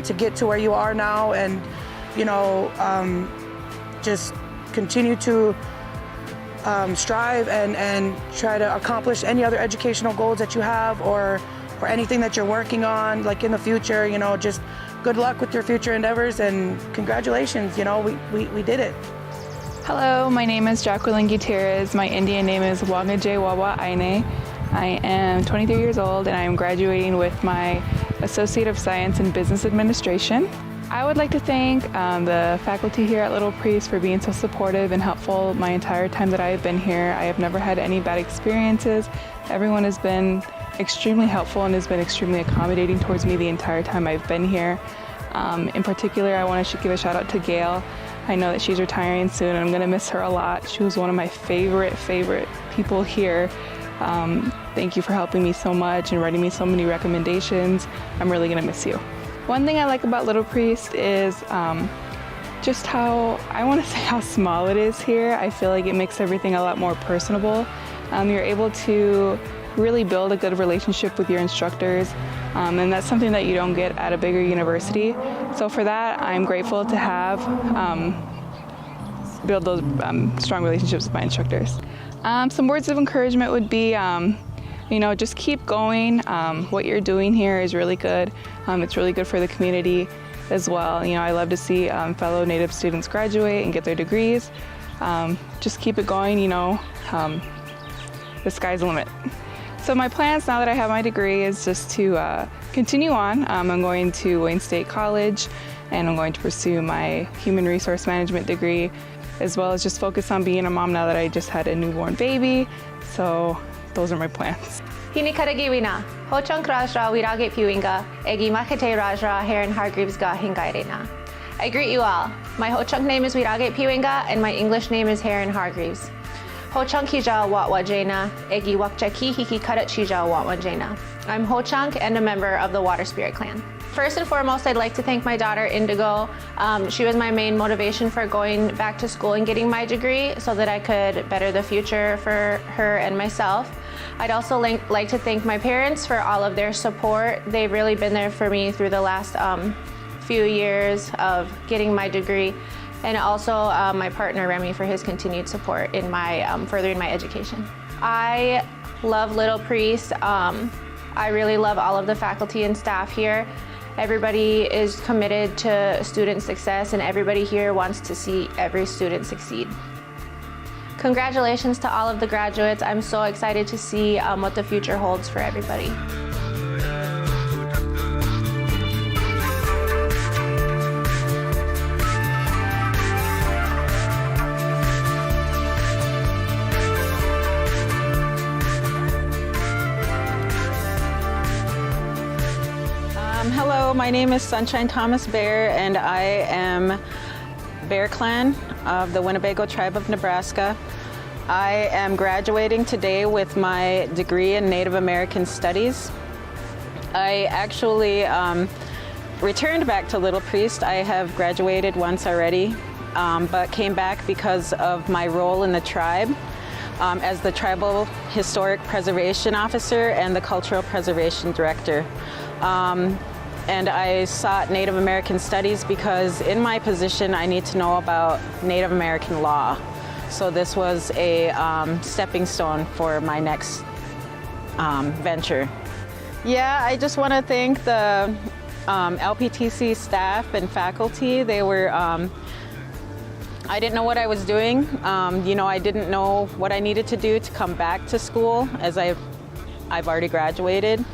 to get to where you are now, and just continue to strive and try to accomplish any other educational goals that you have, or anything that you're working on, like in the future. Just good luck with your future endeavors, and congratulations. We did it. Hello, my name is Jacqueline Gutierrez. My Indian name is Wangaje Wawa Aine. I am 23 years old, and I am graduating with my Associate of Science in Business Administration. I would like to thank the faculty here at Little Priest for being so supportive and helpful my entire time that I have been here. I have never had any bad experiences. Everyone has been extremely helpful and has been extremely accommodating towards me the entire time I've been here. In particular, I want to give a shout out to Gail. I know that she's retiring soon, and I'm going to miss her a lot. She was one of my favorite people here. Thank you for helping me so much and writing me so many recommendations. I'm really going to miss you. One thing I like about Little Priest is just how small it is here. I feel like it makes everything a lot more personable. You're able to really build a good relationship with your instructors, and that's something that you don't get at a bigger university. So for that, I'm grateful to have build those strong relationships with my instructors. Some words of encouragement would be, just keep going. What you're doing here is really good. It's really good for the community. as well. You know, I love to see fellow Native students graduate and get their degrees. Just keep it going, you know, the sky's the limit. So my plans now that I have my degree is just to continue on. I'm going to Wayne State College and I'm going to pursue my human resource management degree, as well as just focus on being a mom now that I just had a newborn baby. So those are my plans. Hinikaragiwina, Hochunk Rajra Wirage Piwinga, Egi Makate Rajra Heron Hargreaves Ga Hingairena. I greet you all. My Ho-Chunk name is Wirage Piwinga and my English name is Heron Hargreaves. Ho-Chunk Hija Watwajena, Egi Wakchaki Hiki Karachija Watwajena. I'm Ho-Chunk and a member of the Water Spirit clan. First and foremost, I'd like to thank my daughter Indigo. She was my main motivation for going back to school and getting my degree so that I could better the future for her and myself. I'd also like to thank my parents for all of their support. They've really been there for me through the last few years of getting my degree, and also my partner Remy for his continued support in my furthering my education. I love Little Priest. I really love all of the faculty and staff here. Everybody is committed to student success and everybody here wants to see every student succeed. Congratulations to all of the graduates. I'm so excited to see what the future holds for everybody. Hello, my name is Sunshine Thomas Bear and I am Bear Clan of the Winnebago Tribe of Nebraska. I am graduating today with my degree in Native American Studies. I actually returned back to Little Priest. I have graduated once already, but came back because of my role in the tribe as the Tribal Historic Preservation Officer and the Cultural Preservation Director. And I sought Native American Studies because in my position I need to know about Native American law. So this was a stepping stone for my next venture. Yeah, I just want to thank the LPTC staff and faculty. They were, I didn't know what I was doing. You know, I didn't know what I needed to do to come back to school as I've already graduated.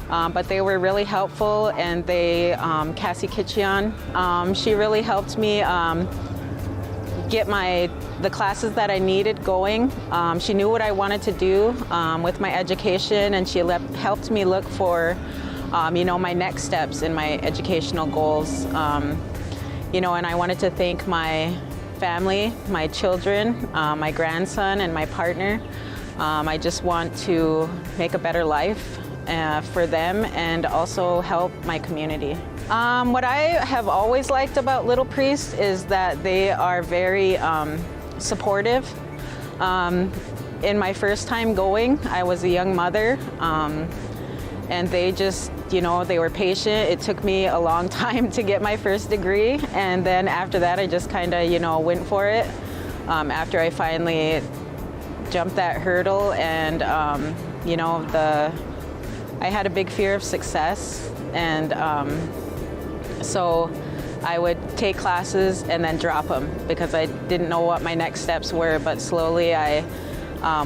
But they were really helpful, and they, Cassie Kitchion, she really helped me get the classes that I needed going. She knew what I wanted to do with my education, and she helped me look for, you know, my next steps in my educational goals. You know, and I wanted to thank my family, my children, my grandson, and my partner. I just want to make a better life for them and also help my community. What I have always liked about Little Priest is that they are very supportive. In my first time going, I was a young mother, and they just, you know, they were patient. It took me a long time to get my first degree, and then after that I just kind of, you know, went for it. After I finally jumped that hurdle, and you know, I had a big fear of success, and so I would take classes and then drop them because I didn't know what my next steps were, but slowly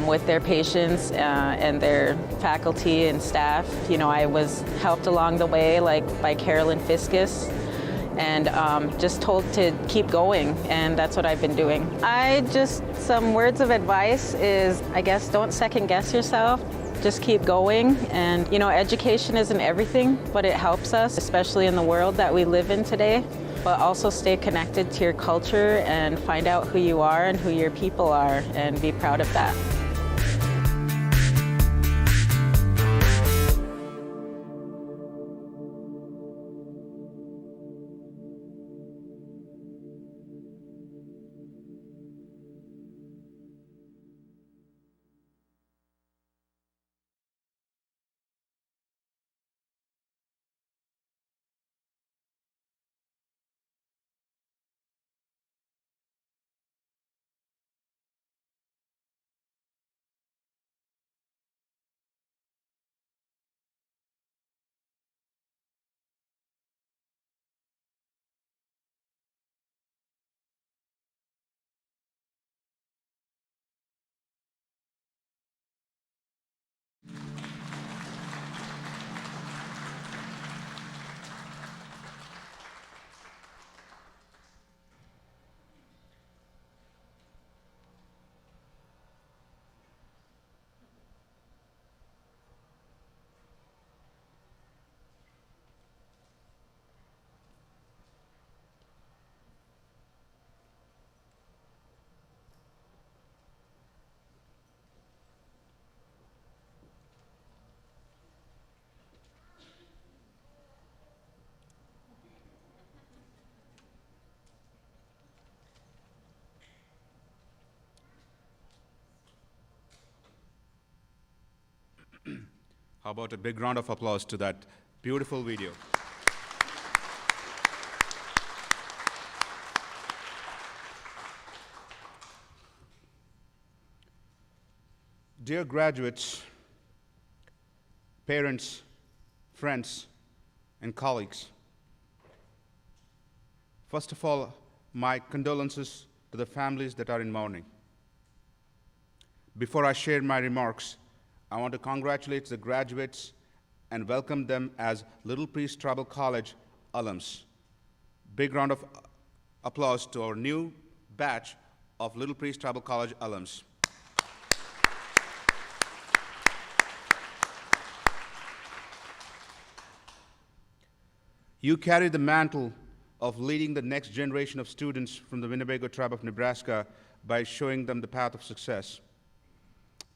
with their patience and their faculty and staff, you know, I was helped along the way, like by Carolyn Fiskus, and just told to keep going, and that's what I've been doing. Some words of advice is, I guess, don't second guess yourself. Just keep going, and you know, education isn't everything, but it helps us, especially in the world that we live in today. But also stay connected to your culture and find out who you are and who your people are, and be proud of that. How about a big round of applause to that beautiful video? Dear graduates, parents, friends, and colleagues, first of all, my condolences to the families that are in mourning. Before I share my remarks, I want to congratulate the graduates and welcome them as Little Priest Tribal College alums. Big round of applause to our new batch of Little Priest Tribal College alums. You carry the mantle of leading the next generation of students from the Winnebago Tribe of Nebraska by showing them the path of success.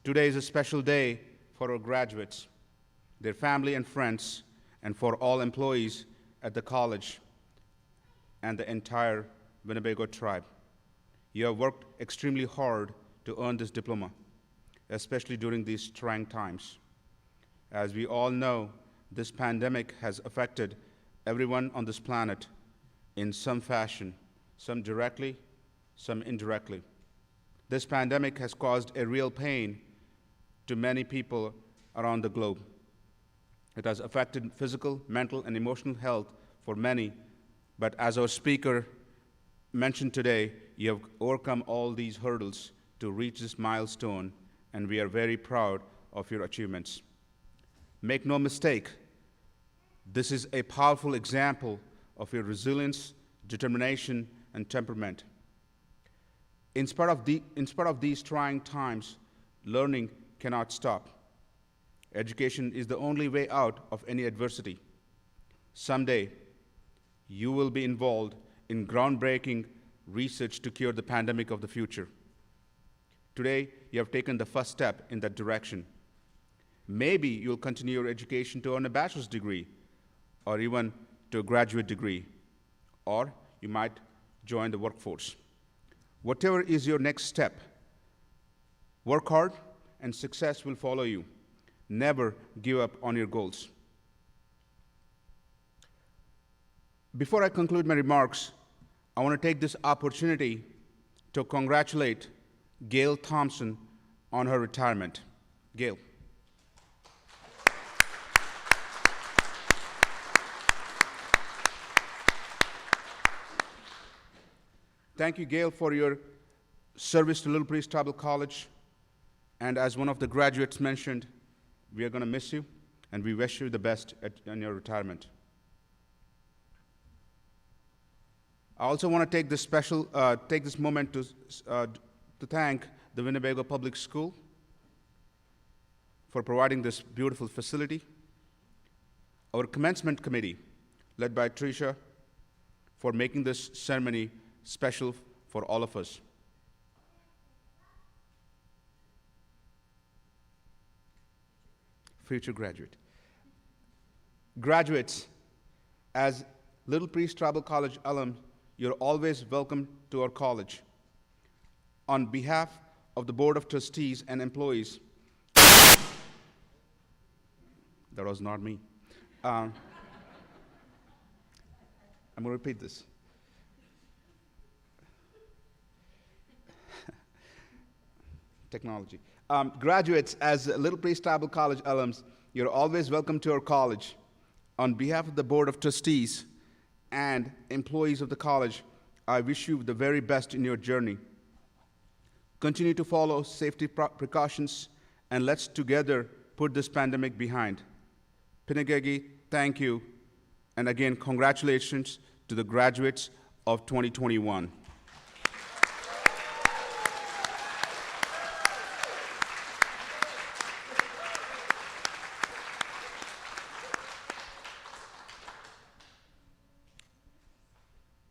Today is a special day for our graduates, their family and friends, and for all employees at the college and the entire Winnebago Tribe. You have worked extremely hard to earn this diploma, especially during these trying times. As we all know, this pandemic has affected everyone on this planet in some fashion, some directly, some indirectly. This pandemic has caused a real pain to many people around the globe. It has affected physical, mental, and emotional health for many, but as our speaker mentioned today, you have overcome all these hurdles to reach this milestone, and we are very proud of your achievements. Make no mistake, this is a powerful example of your resilience, determination, and temperament. In spite of these trying times, learning cannot stop. Education is the only way out of any adversity. Someday, you will be involved in groundbreaking research to cure the pandemic of the future. Today, you have taken the first step in that direction. Maybe you'll continue your education to earn a bachelor's degree, or even to a graduate degree, or you might join the workforce. Whatever is your next step, work hard and success will follow you. Never give up on your goals. Before I conclude my remarks, I want to take this opportunity to congratulate Gail Thompson on her retirement. Gail. Thank you, Gail, for your service to Little Priest Tribal College. And as one of the graduates mentioned, we are going to miss you, and we wish you the best in your retirement. I also want to take this moment to thank the Winnebago Public School for providing this beautiful facility, our commencement committee, led by Tricia, for making this ceremony special for all of us. Future graduate. Graduates, as Little Priest Tribal College alum, you're always welcome to our college. On behalf of the Board of Trustees and employees, that was not me. I'm going to repeat this. Technology. Graduates, as Little Priest Tribal College alums, you're always welcome to our college. On behalf of the Board of Trustees and employees of the college, I wish you the very best in your journey. Continue to follow safety precautions, and let's together put this pandemic behind. Pinagegi, thank you, and again, congratulations to the graduates of 2021.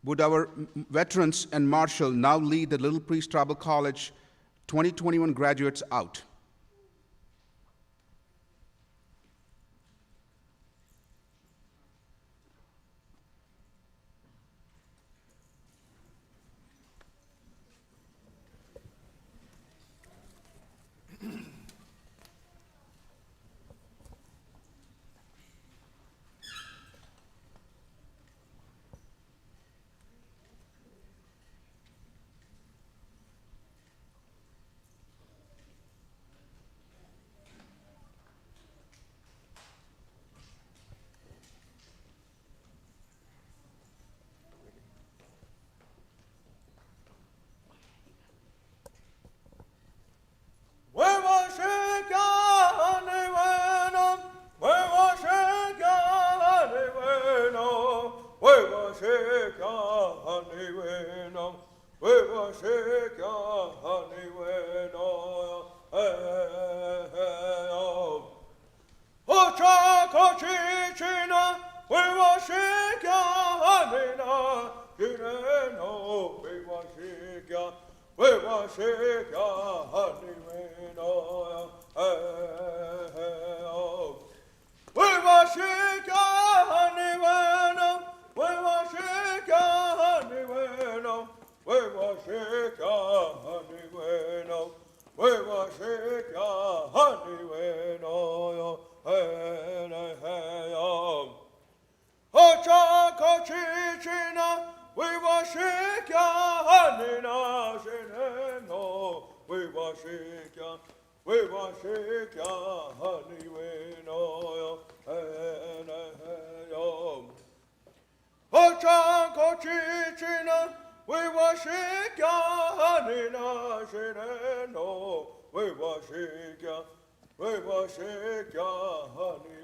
Would our veterans and marshal now lead the Little Priest Tribal College 2021 graduates out? 거치치나 외워시켜 하니나 지내노 외워시켜 외워시켜 하니웨노야 외워시켜 하니웨노 외워시켜 하니웨노 외워시켜 하니웨노 외워시켜 하니웨노요 헤네헤요 어차 거치치나 외워시켜 하니나 시네노 외워시켜 하니웨노요 헤네헤요 어차 거치치나 외워시켜 하니나 시네노 외워시켜 하니